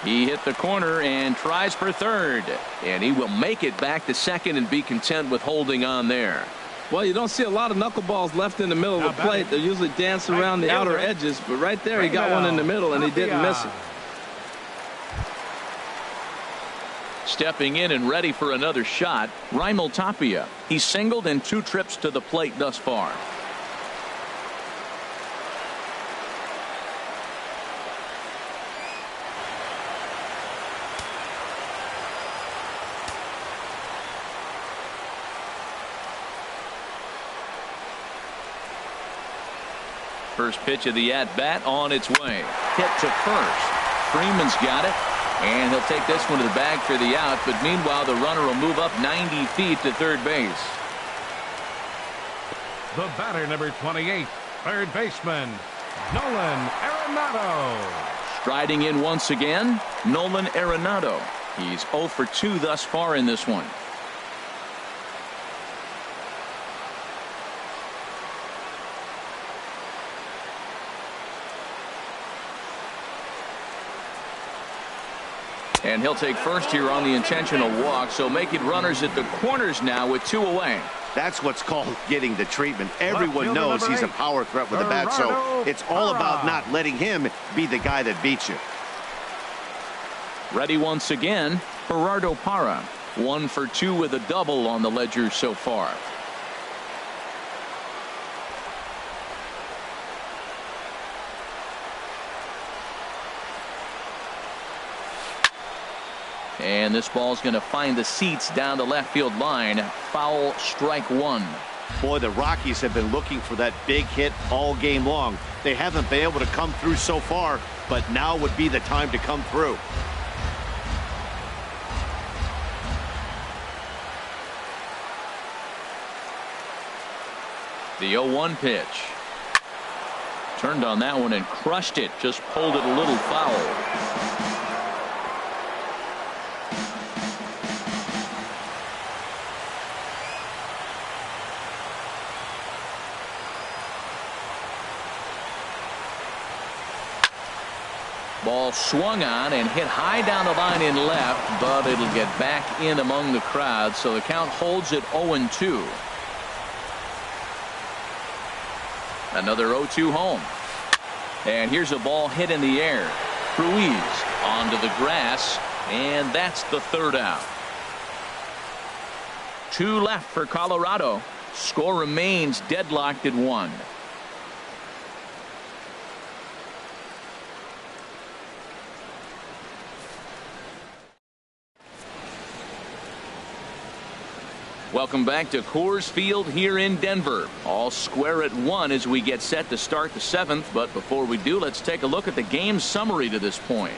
He hit the corner and tries for third, and he will make it back to second and be content with holding on there. Well, you don't see a lot of knuckleballs left in the middle of the plate. They're usually dancing around the outer edges, but right there he got one in the middle, and he didn't miss it. Stepping in and ready for another shot, Raimel Tapia. He's singled in 2 trips to the plate thus far. First pitch of the at-bat on its way. Hit to first. Freeman's got it. And he'll take this one to the bag for the out, but meanwhile the runner will move up 90 feet to third base. The batter number 28, third baseman, Nolan Arenado. Striding in once again, Nolan Arenado. He's 0 for 2 thus far in this one. And he'll take first here on the intentional walk, so making runners at the corners now with 2 away. That's what's called getting the treatment. Everyone knows he's a power threat with a bat, so it's all about not letting him be the guy that beats you. Ready once again, Gerardo Parra. 1 for 2 with a double on the ledger so far. And this ball's going to find the seats down the left field line. Foul, strike one. Boy, the Rockies have been looking for that big hit all game long. They haven't been able to come through so far, but now would be the time to come through. The 0-1 pitch. Turned on that one and crushed it. Just pulled it a little foul. Ball swung on and hit high down the line in left, but it'll get back in among the crowd, so the count holds at 0-2. Another 0-2 home. And here's a ball hit in the air. Ruiz onto the grass, and that's the third out. 2 left for Colorado. Score remains deadlocked at 1. Welcome back to Coors Field here in Denver. All square at 1 as we get set to start the 7th. But before we do, let's take a look at the game summary to this point.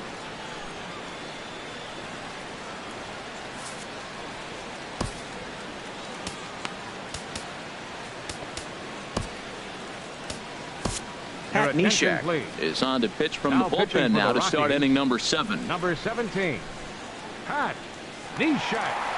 Pat Neshek is on to pitch from the bullpen now to start inning number 7. Number 17, Pat Neshek.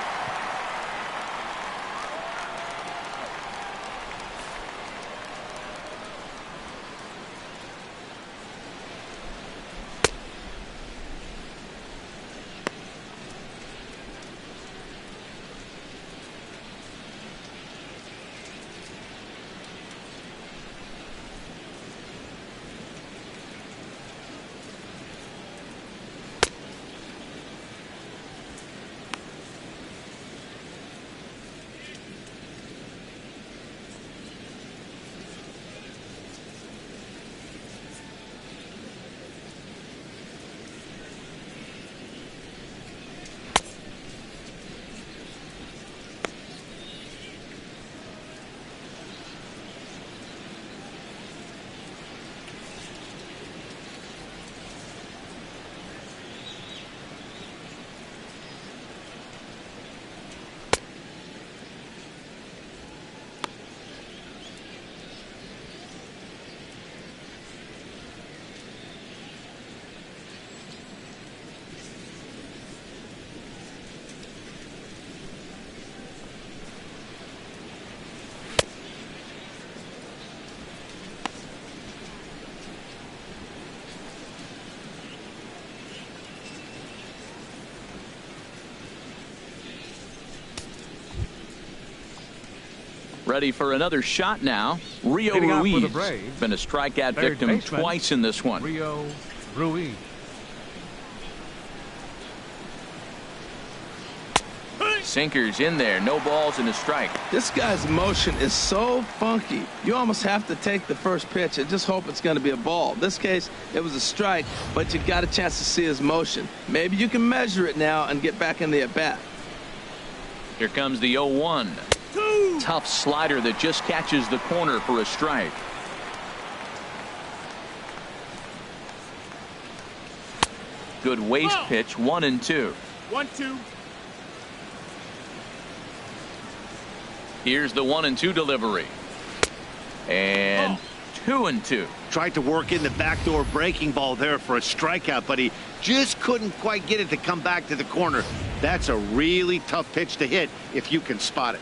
Ready for another shot now. Rio Ruiz been a strikeout victim twice in this one. Rio Ruiz. Sinkers in there, no balls and a strike. This guy's motion is so funky. You almost have to take the first pitch and just hope it's going to be a ball. In this case, it was a strike, but you got a chance to see his motion. Maybe you can measure it now and get back in the at-bat. Here comes the 0-1. Tough slider that just catches the corner for a strike. Good waist pitch, 1-2. 1-2. Here's the 1-2 delivery. And 2-2. Tried to work in the backdoor breaking ball there for a strikeout, but he just couldn't quite get it to come back to the corner. That's a really tough pitch to hit if you can spot it.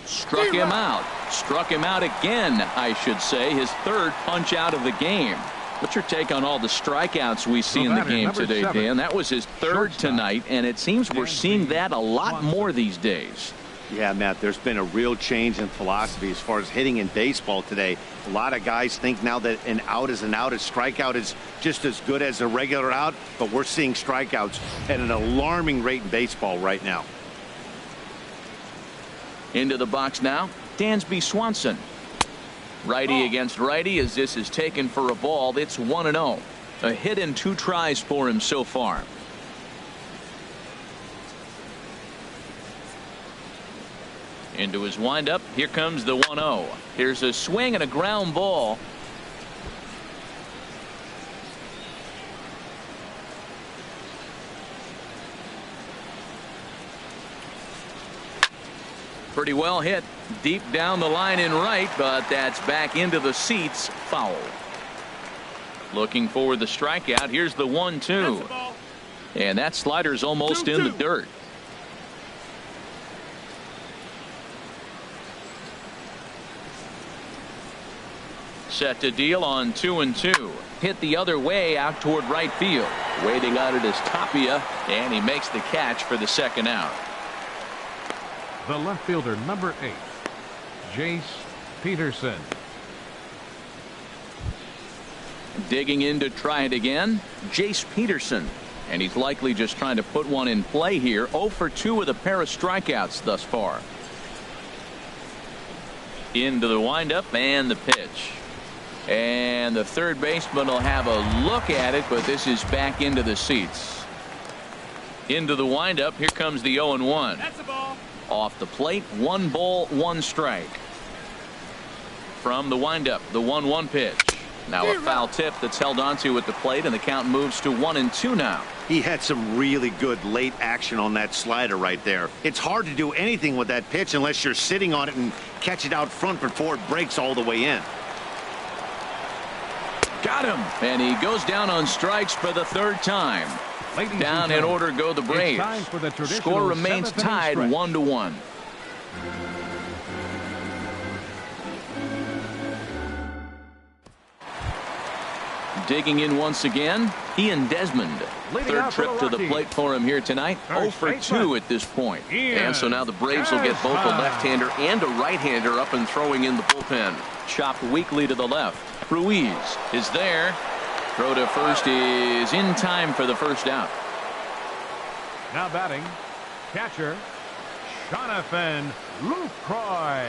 Struck him out. Struck him out again, I should say. His third punch out of the game. What's your take on all the strikeouts we see in the game today, Dan? That was his third tonight, and it seems we're seeing that a lot more these days. Yeah, Matt, there's been a real change in philosophy as far as hitting in baseball today. A lot of guys think now that an out is an out. A strikeout is just as good as a regular out, but we're seeing strikeouts at an alarming rate in baseball right now. Into the box now, Dansby Swanson. Righty against righty as this is taken for a ball. It's 1-0. A hit and 2 tries for him so far. Into his windup. Here comes the 1-0. Here's a swing and a ground ball. Pretty well hit deep down the line in right, but that's back into the seats. Foul. Looking for the strikeout. Here's the 1-2. And that slider's almost in the dirt. Set to deal on 2-2. Hit the other way out toward right field. Waiting on it is Tapia, and he makes the catch for the second out. The left fielder, number 8, Jace Peterson. Digging in to try it again, Jace Peterson. And he's likely just trying to put one in play here. 0 for 2 with a pair of strikeouts thus far. Into the windup and the pitch. And the third baseman will have a look at it, but this is back into the seats. Into the windup. Here comes the 0-1. That's a ball. Off the plate, 1 ball, 1 strike. From the windup, the 1-1 pitch. Now a foul tip that's held onto at the plate, and the count moves to 1-2 now. He had some really good late action on that slider right there. It's hard to do anything with that pitch unless you're sitting on it and catch it out front before it breaks all the way in. Got him, and he goes down on strikes for the 3rd time. Down in order go the Braves. Score remains tied 1-1. Digging in once again, Ian Desmond. Third trip to the plate for him here tonight. 0 for 2 at this point. And so now the Braves will get both a left-hander and a right-hander up and throwing in the bullpen. Chopped weakly to the left. Ruiz is there. Throw to first is in time for the first out. Now batting, catcher, Jonathan Lucroy.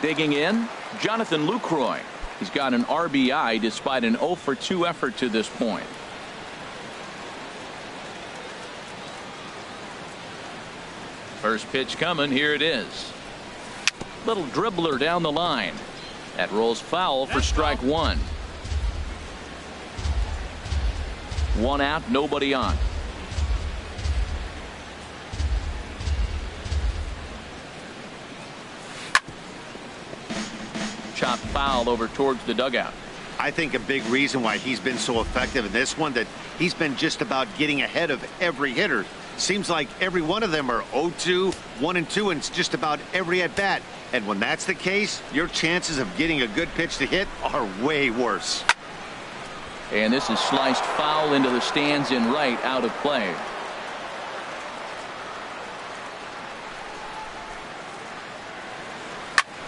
Digging in, Jonathan Lucroy. He's got an RBI despite an 0 for 2 effort to this point. First pitch coming. Here it is. Little dribbler down the line. That rolls foul for strike 1. 1 out, nobody on. Chopped foul over towards the dugout. I think a big reason why he's been so effective in this one, that he's been just about getting ahead of every hitter. Seems like every one of them are 0-2, 1-2, and it's just about every at bat. And when that's the case, your chances of getting a good pitch to hit are way worse. And this is sliced foul into the stands in right, out of play.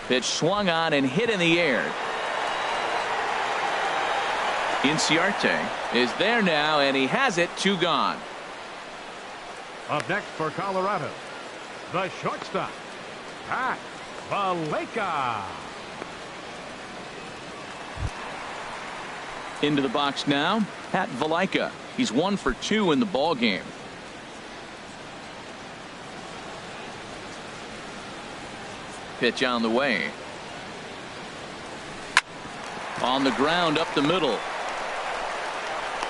Pitch swung on and hit in the air. Inciarte is there now, and he has it. 2 gone. Up next for Colorado, the shortstop, Pat Valaika. Into the box now, Pat Valaika. He's 1 for 2 in the ball game. Pitch on the way. On the ground up the middle.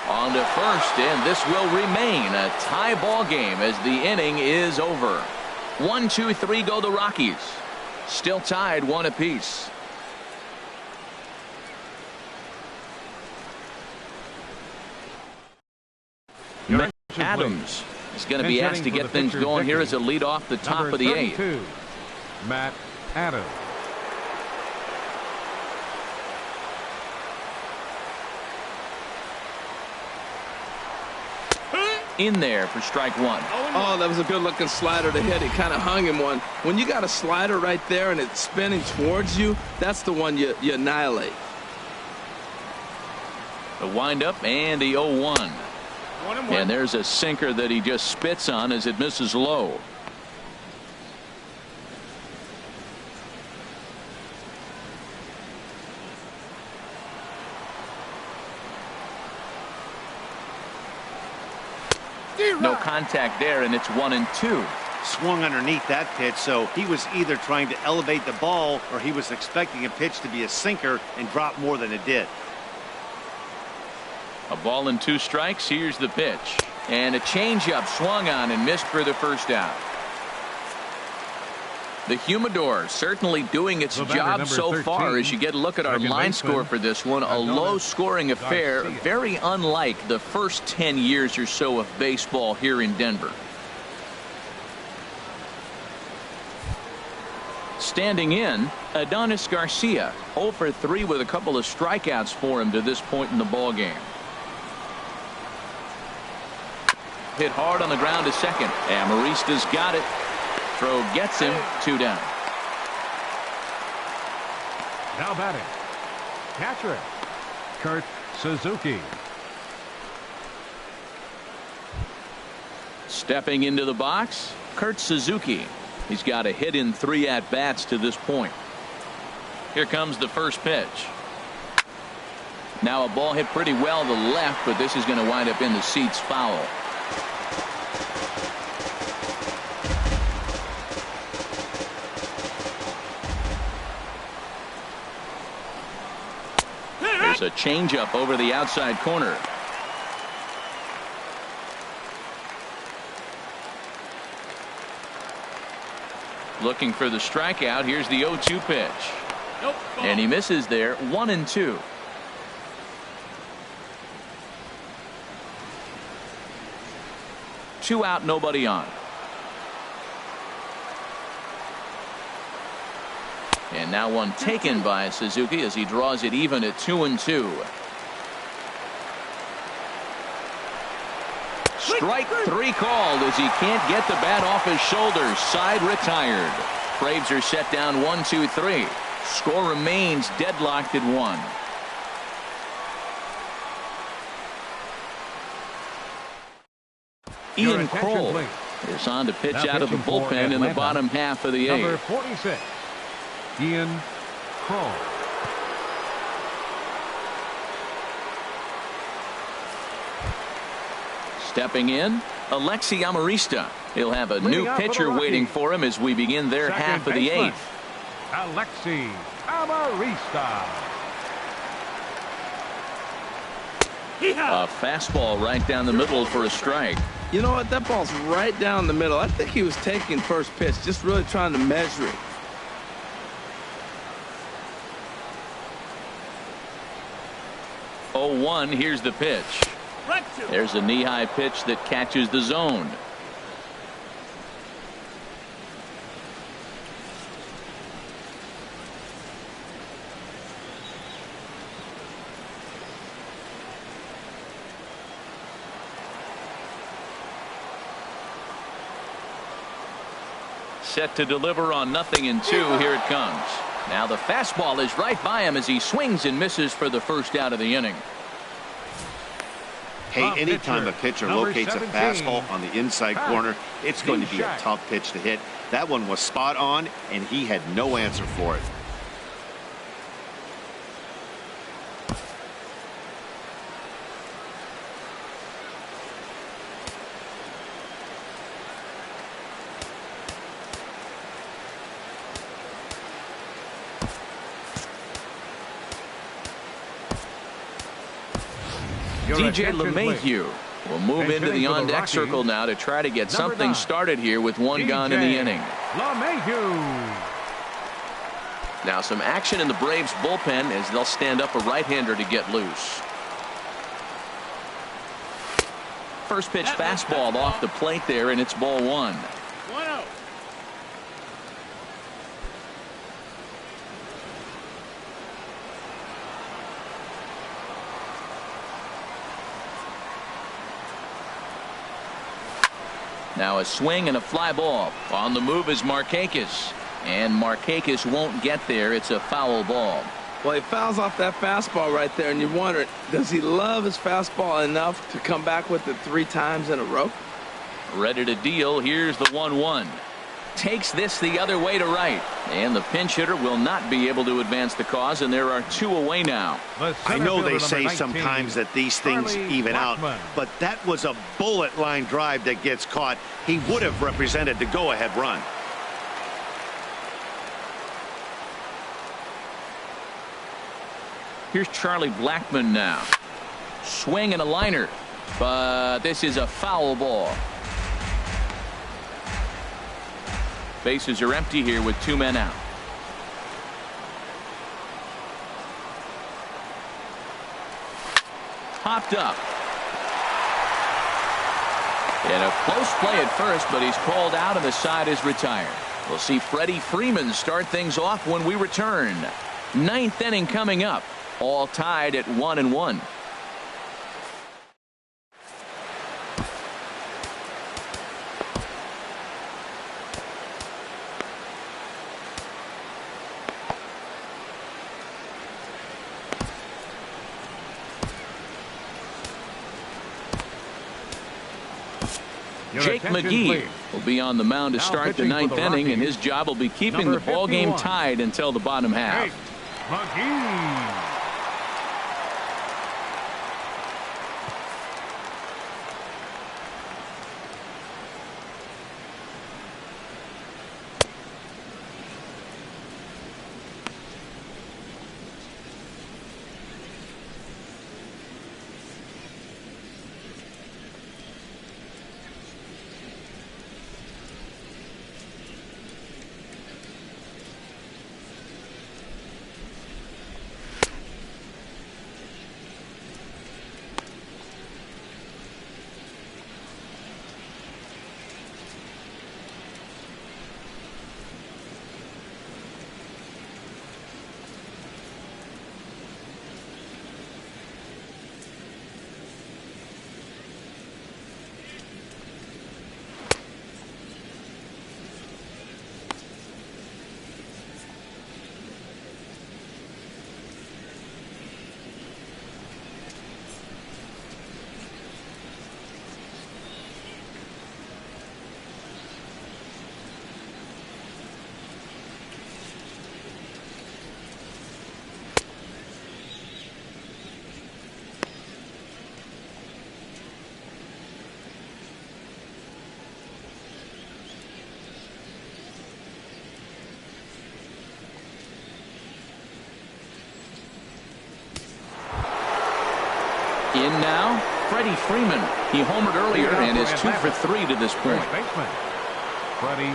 On to first, and this will remain a tie ball game as the inning is over. 1, 2, 3 go the Rockies. Still tied 1 apiece. Adams is going to be asked to get things going here as a lead off the top of the 8th. Matt Adams. In there for strike 1. Oh, that was a good looking slider to hit. It kind of hung him one. When you got a slider right there and it's spinning towards you, that's the one you annihilate. The windup and the 0-1. And there's a sinker that he just spits on as it misses low. No contact there, and it's 1-2. Swung underneath that pitch, so he was either trying to elevate the ball or he was expecting a pitch to be a sinker and drop more than it did. A ball and 2 strikes. Here's the pitch. And a changeup swung on and missed for the first out. The Humidor certainly doing its job so far as you get a look at our line score for this one. A low-scoring affair, very unlike the first 10 years or so of baseball here in Denver. Standing in, Adonis Garcia, 0 for 3 with a couple of strikeouts for him to this point in the ballgame. Hit hard on the ground to second. Amarista's got it. Throw gets him. 2 down. Now batting, catcher, Kurt Suzuki. Stepping into the box, Kurt Suzuki. He's got a hit in 3 at-bats to this point. Here comes the first pitch. Now a ball hit pretty well to the left, but this is going to wind up in the seats foul. There's a changeup over the outside corner. Looking for the strikeout. Here's the 0-2 pitch. Nope. And he misses there. 1-2. Two out, nobody on. And now one taken by Suzuki as he draws it even at 2-2. Strike 3 called as he can't get the bat off his shoulders. Side retired. Braves are set down 1-2-3. Score remains deadlocked at 1. Ian Kroll is on to pitch out of the bullpen in the bottom half of the 8th. Number 46, Ian Kroll. Stepping in, Alexi Amarista. He'll have a new pitcher waiting for him as we begin their half of the 8th. Alexi Amarista. A fastball right down the middle for a strike. You know what? That ball's right down the middle. I think he was taking first pitch, just really trying to measure it. Oh, 1. Here's the pitch. There's a knee-high pitch that catches the zone. Set to deliver on 0-2. Here it comes. Now the fastball is right by him as he swings and misses for the first out of the inning. Hey, anytime a pitcher locates a fastball on the inside corner, it's going to be a tough pitch to hit. That one was spot on, and he had no answer for it. DJ LeMahieu will move into the on-deck circle now to try to get something started here with 1 gone in the inning. LeMahieu. Now some action in the Braves bullpen as they'll stand up a right-hander to get loose. First pitch fastball off the plate there, and it's ball 1. 1-0. Now a swing and a fly ball. On the move is Markakis. And Markakis won't get there. It's a foul ball. Well, he fouls off that fastball right there, and you wonder, does he love his fastball enough to come back with it 3 times in a row? Ready to deal. Here's the 1-1. takes this the other way to right. And the pinch hitter will not be able to advance the cause, and there are 2 away now. I know they say sometimes that these things even out, but that was a bullet line drive that gets caught. He would have represented the go-ahead run. Here's Charlie Blackmon now. Swing and a liner, but this is a foul ball. Bases are empty here with 2 men out. Popped up. And a close play at first, but he's called out and the side is retired. We'll see Freddie Freeman start things off when we return. 9th inning coming up. All tied at 1-1. Jake McGee will be on the mound to start the 9th inning, and his job will be keeping the ball game tied until the bottom half. McGee. In now, Freddie Freeman. He homered earlier and is 2 for 3 to this point. First baseman, Freddie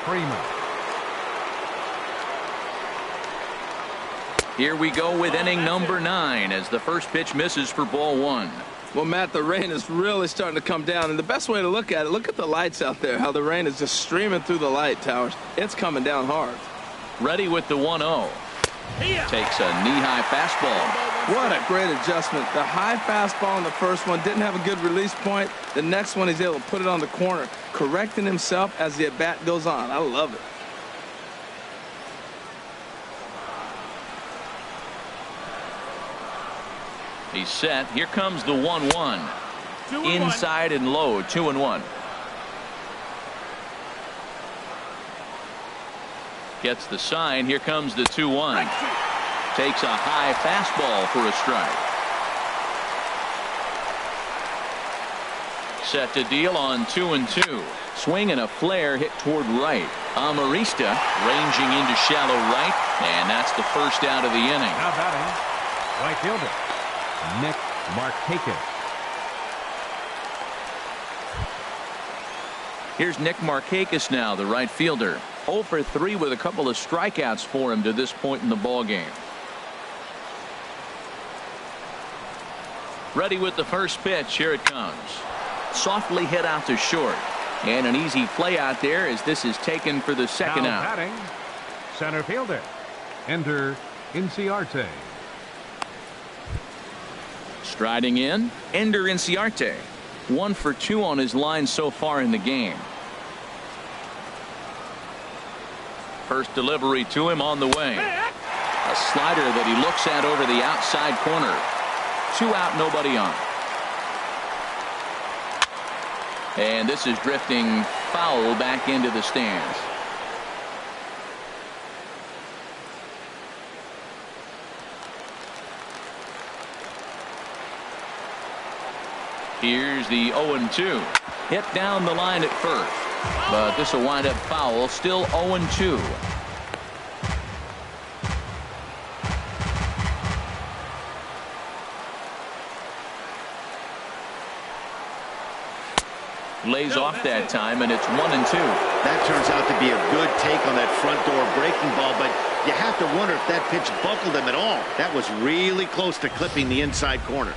Freeman. Here we go with inning number 9 as the first pitch misses for ball 1. Well, Matt, the rain is really starting to come down, and the best way to look at it, look at the lights out there, how the rain is just streaming through the light towers. It's coming down hard. Ready with the 1-0. Takes a knee-high fastball. What a great adjustment. The high fastball in the first one didn't have a good release point. The next one, he's able to put it on the corner, correcting himself as the at-bat goes on. I love it. He's set. Here comes the 1-1. Inside and low, 2-1. Gets the sign. Here comes the 2-1. Takes a high fastball for a strike. Set to deal on 2-2. Swing and a flare hit toward right. Amarista ranging into shallow right, and that's the first out of the inning. Now batting, right fielder, Nick Markakis. Here's Nick Markakis now, the right fielder. 0 for 3 with a couple of strikeouts for him to this point in the ball game. Ready with the first pitch. Here it comes. Softly hit out to short. And an easy play out there as this is taken for the second now out. Batting, center fielder, Ender Inciarte. Striding in, Ender Inciarte. 1 for 2 on his line so far in the game. First delivery to him on the way. A slider that he looks at over the outside corner. 2 out, nobody on. And this is drifting foul back into the stands. Here's the 0-2. Hit down the line at first, but this will wind up foul. Still 0-2. Lays off that time, and it's 1-2. That turns out to be a good take on that front door breaking ball, but you have to wonder if that pitch buckled him at all. That was really close to clipping the inside corner.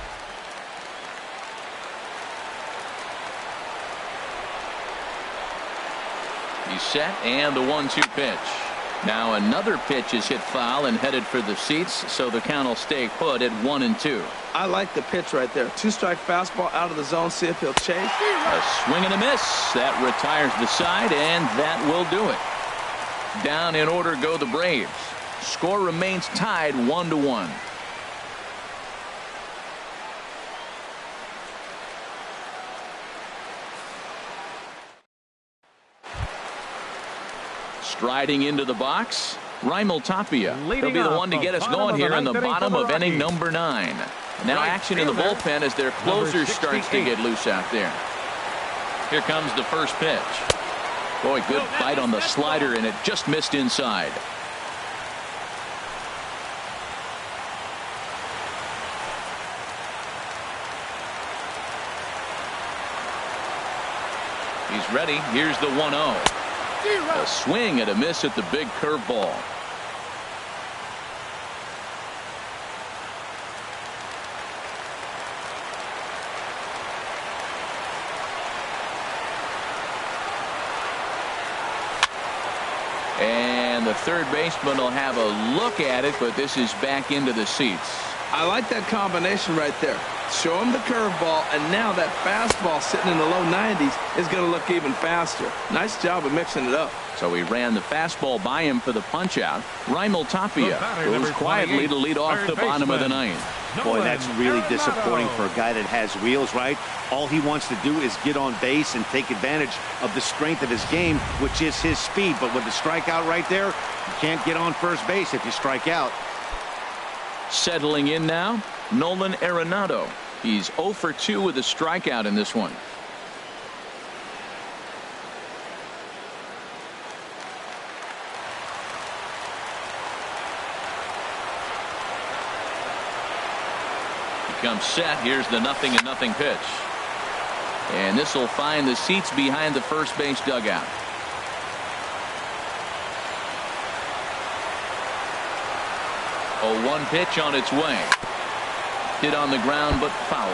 He's set, and the 1-2 pitch. Now another pitch is hit foul and headed for the seats, so the count will stay put at 1-2. I like the pitch right there. 2-strike fastball out of the zone. See if he'll chase. A swing and a miss. That retires the side, and that will do it. Down in order go the Braves. Score remains tied 1-1. Striding into the box, Raimel Tapia. He'll be the one to get us going here in the bottom of inning number 9. Now action in the bullpen as their closer starts to get loose out there. Here comes the first pitch. Boy, good bite on the slider, and it just missed inside. He's ready. Here's the 1-0. A swing and a miss at the big curveball. And the third baseman will have a look at it, but this is back into the seats. I like that combination right there. Show him the curveball, and now that fastball sitting in the low 90s is going to look even faster. Nice job of mixing it up. So he ran the fastball by him for the punch-out. Raimel Tapia goes quietly to lead off the bottom of the 9th. Boy, that's really disappointing for a guy that has wheels, right? All he wants to do is get on base and take advantage of the strength of his game, which is his speed. But with the strikeout right there, you can't get on first base if you strike out. Settling in now, Nolan Arenado. He's 0 for 2 with a strikeout in this one. He comes set. Here's the 0-0 pitch. And this will find the seats behind the first base dugout. A 1 pitch on its way. Hit on the ground, but foul.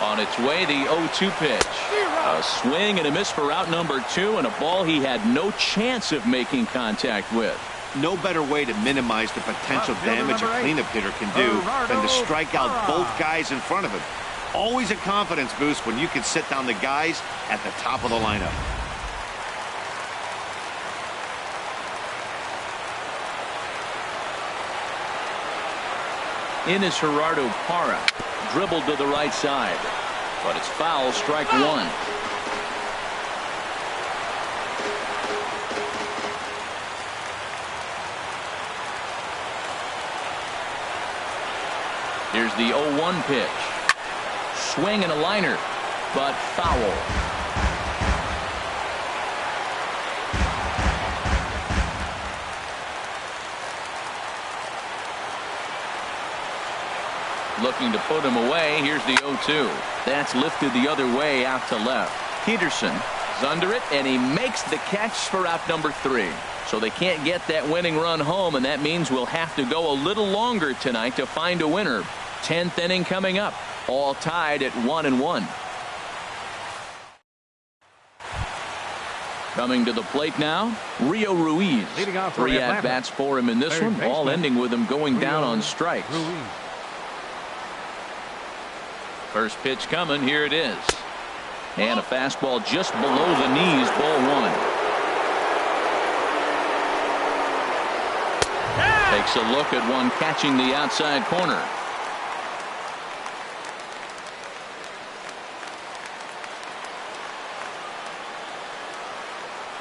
On its way, the 0-2 pitch. A swing and a miss for out number 2, and a ball he had no chance of making contact with. No better way to minimize the potential damage a cleanup hitter can do than to strike out both guys in front of him. Always a confidence boost when you can sit down the guys at the top of the lineup. In is Gerardo Parra. Dribbled to the right side, but it's foul. Strike 1. Here's the 0-1 pitch. Swing and a liner, but foul. Looking to put him away. Here's the 0-2. That's lifted the other way out to left. Peterson is under it, and he makes the catch for out number 3. So they can't get that winning run home, and that means we'll have to go a little longer tonight to find a winner. 10th inning coming up, all tied at 1-1. Coming to the plate now, Rio Ruiz. 3 at-bats for him in this one, all ending with him going down on strikes. First pitch coming, here it is. And a fastball just below the knees, ball 1. Takes a look at one catching the outside corner.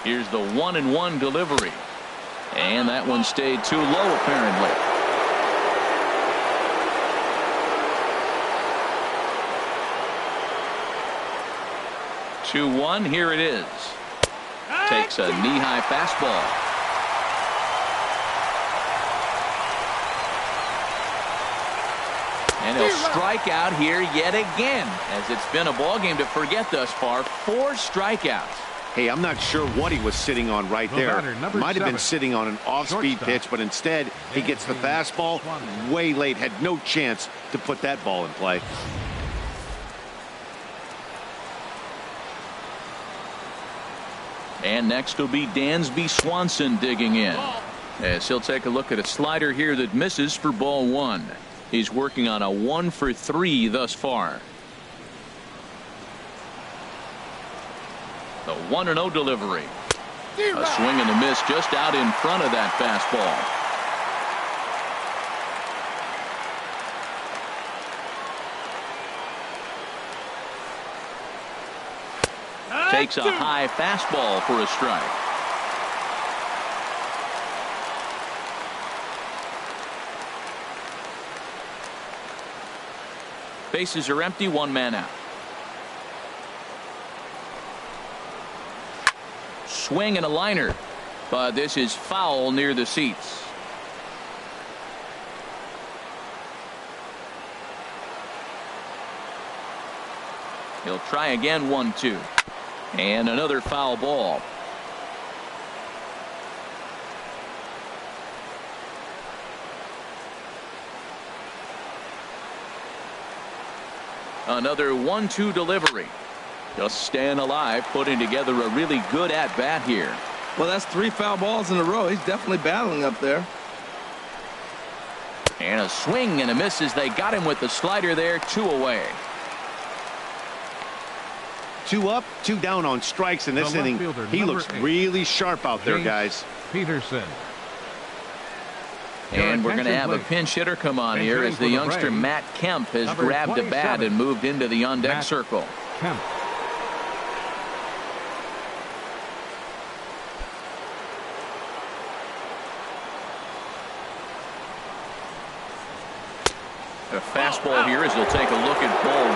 Here's the 1-1 delivery. And that one stayed too low, apparently. Two-one, here it is. Takes a knee-high fastball. And he'll strike out here yet again, as it's been a ball game to forget thus far. 4 strikeouts. Hey, I'm not sure what he was sitting on right there. Might have been sitting on an off-speed pitch, but instead he gets the fastball way late. Had no chance to put that ball in play. And next will be Dansby Swanson digging in, as he'll take a look at a slider here that misses for ball 1. He's working on a 1 for 3 thus far. The 1-0 delivery. A swing and a miss just out in front of that fastball. Takes a high fastball for a strike. Bases are empty, 1 man out. Swing and a liner, but this is foul near the seats. He'll try again, 1-2. And another foul ball. Another 1-2 delivery. Just staying alive, putting together a really good at-bat here. Well, that's 3 foul balls in a row. He's definitely battling up there. And a swing and a miss as they got him with the slider there. 2 away. 2 up, 2 down on strikes in this inning. He looks really sharp out there, guys. Peterson. And we're going to have a pinch hitter come on here as the youngster Matt Kemp has grabbed a bat and moved into the on-deck circle. Kemp. A fastball here as he'll take a look at ball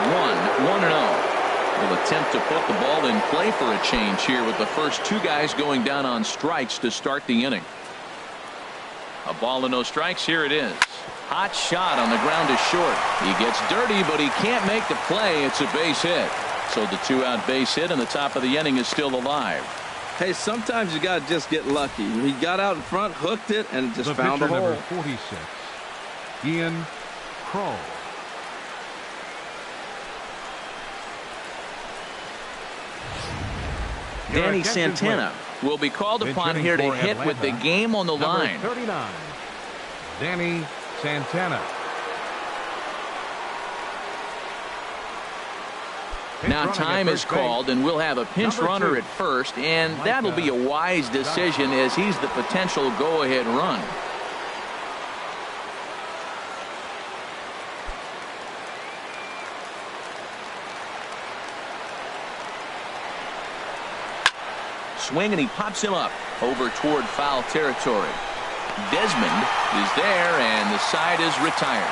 1. 1-0. Will attempt to put the ball in play for a change here with the first 2 guys going down on strikes to start the inning. A ball and no strikes. Here it is. Hot shot on the ground is short. He gets dirty, but he can't make the play. It's a base hit. So the 2-out base hit and the top of the inning is still alive. Hey, sometimes you got to just get lucky. He got out in front, hooked it, and just found the hole. Number 46, Ian Crow. Danny Santana will be called upon here to hit with the game on the line. 39, Danny Santana. Now time is called and we'll have a pinch runner at first, and that'll be a wise decision as he's the potential go-ahead run. Swing and he pops him up over toward foul territory. Desmond is there and the side is retired.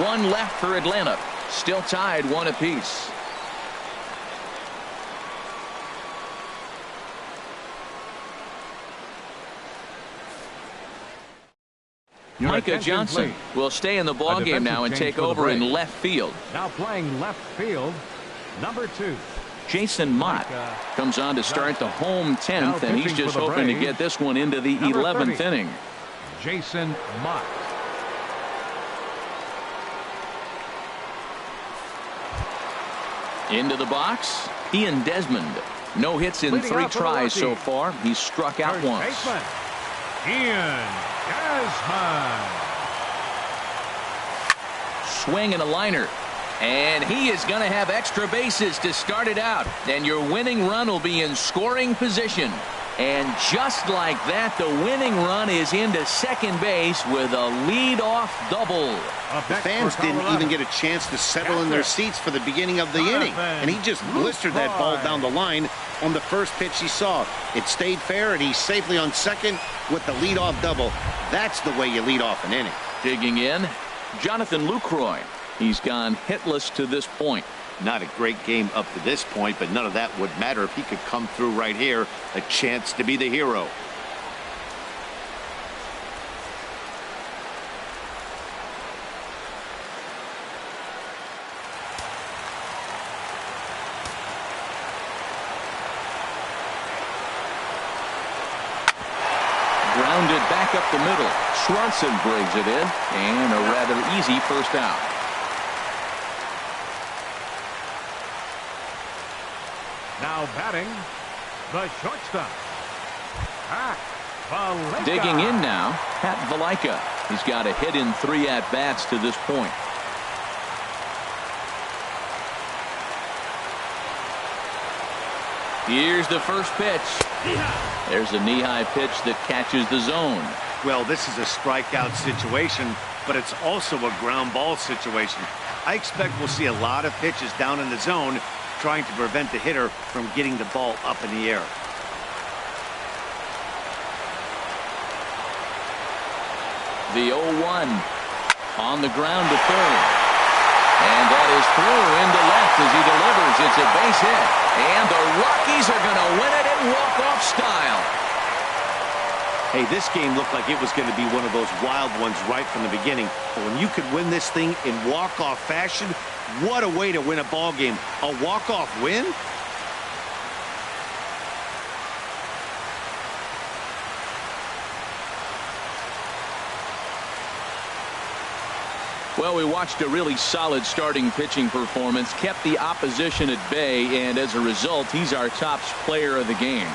1 left for Atlanta. Still tied 1 apiece. Micah Johnson will stay in the ball game now and take over in left field. Now playing left field, number 2. Jason Mott comes on to start the home 10th, and he's just hoping to get this one into the 11th inning. Jason Mott. Into the box, Ian Desmond. No hits in 3 tries so far. He's struck out once. Ian Desmond. Swing and a liner. And he is going to have extra bases to start it out. And your winning run will be in scoring position. And just like that, the winning run is into second base with a lead-off double. The fans didn't even get a chance to settle in their seats for the beginning of the inning, and he just blistered that ball down the line on the first pitch he saw. It stayed fair, and he's safely on second with the lead-off double. That's the way you lead off an inning. Digging in, Jonathan Lucroy. He's gone hitless to this point. Not a great game up to this point, but none of that would matter if he could come through right here. A chance to be the hero. Grounded back up the middle. Swanson brings it in, and a rather easy first out. Now batting, the shortstop, Pat Valaika. Digging in now, Pat Valaika. He's got a hit in 3 at-bats to this point. Here's the first pitch. There's a knee-high pitch that catches the zone. Well, this is a strikeout situation, but it's also a ground ball situation. I expect we'll see a lot of pitches down in the zone, trying to prevent the hitter from getting the ball up in the air. The 0-1 on the ground to third. And that is through into left as he delivers. It's a base hit. And the Rockies are going to win it in walk-off style. Hey, this game looked like it was going to be one of those wild ones right from the beginning. But when you could win this thing in walk-off fashion, what a way to win a ball game. A walk-off win? Well, we watched a really solid starting pitching performance, kept the opposition at bay, and as a result, he's our top player of the game.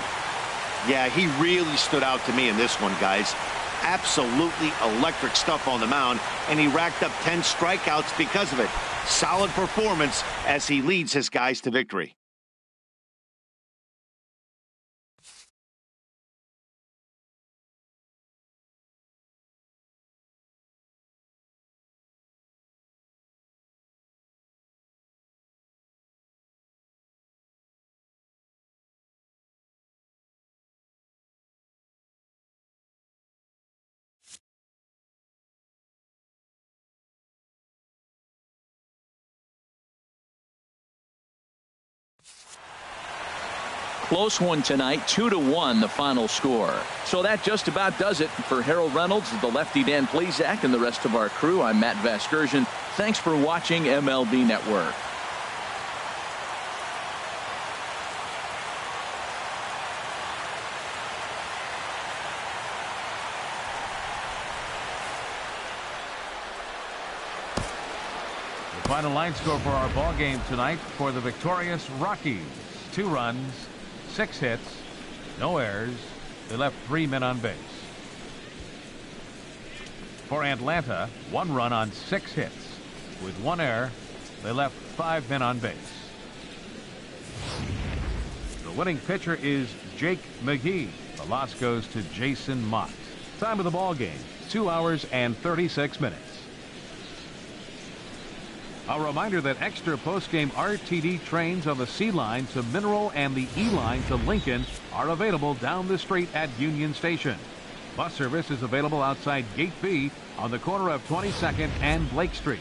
Yeah, he really stood out to me in this one, guys. Absolutely electric stuff on the mound, and he racked up 10 strikeouts because of it. Solid performance as he leads his guys to victory. Close one tonight, 2-1 the final score. So that just about does it for Harold Reynolds, the lefty Dan Plesac, and the rest of our crew. I'm Matt Vasgersian. Thanks for watching MLB Network. The final line score for our ball game tonight for the victorious Rockies: 2 runs, 6 hits, no errors. They left 3 men on base. For Atlanta, 1 run on 6 hits. With 1 error, they left 5 men on base. The winning pitcher is Jake McGee. The loss goes to Jason Mott. Time of the ball game, 2 hours and 36 minutes. A reminder that extra postgame RTD trains on the C line to Mineral and the E line to Lincoln are available down the street at Union Station. Bus service is available outside Gate B on the corner of 22nd and Blake Streets.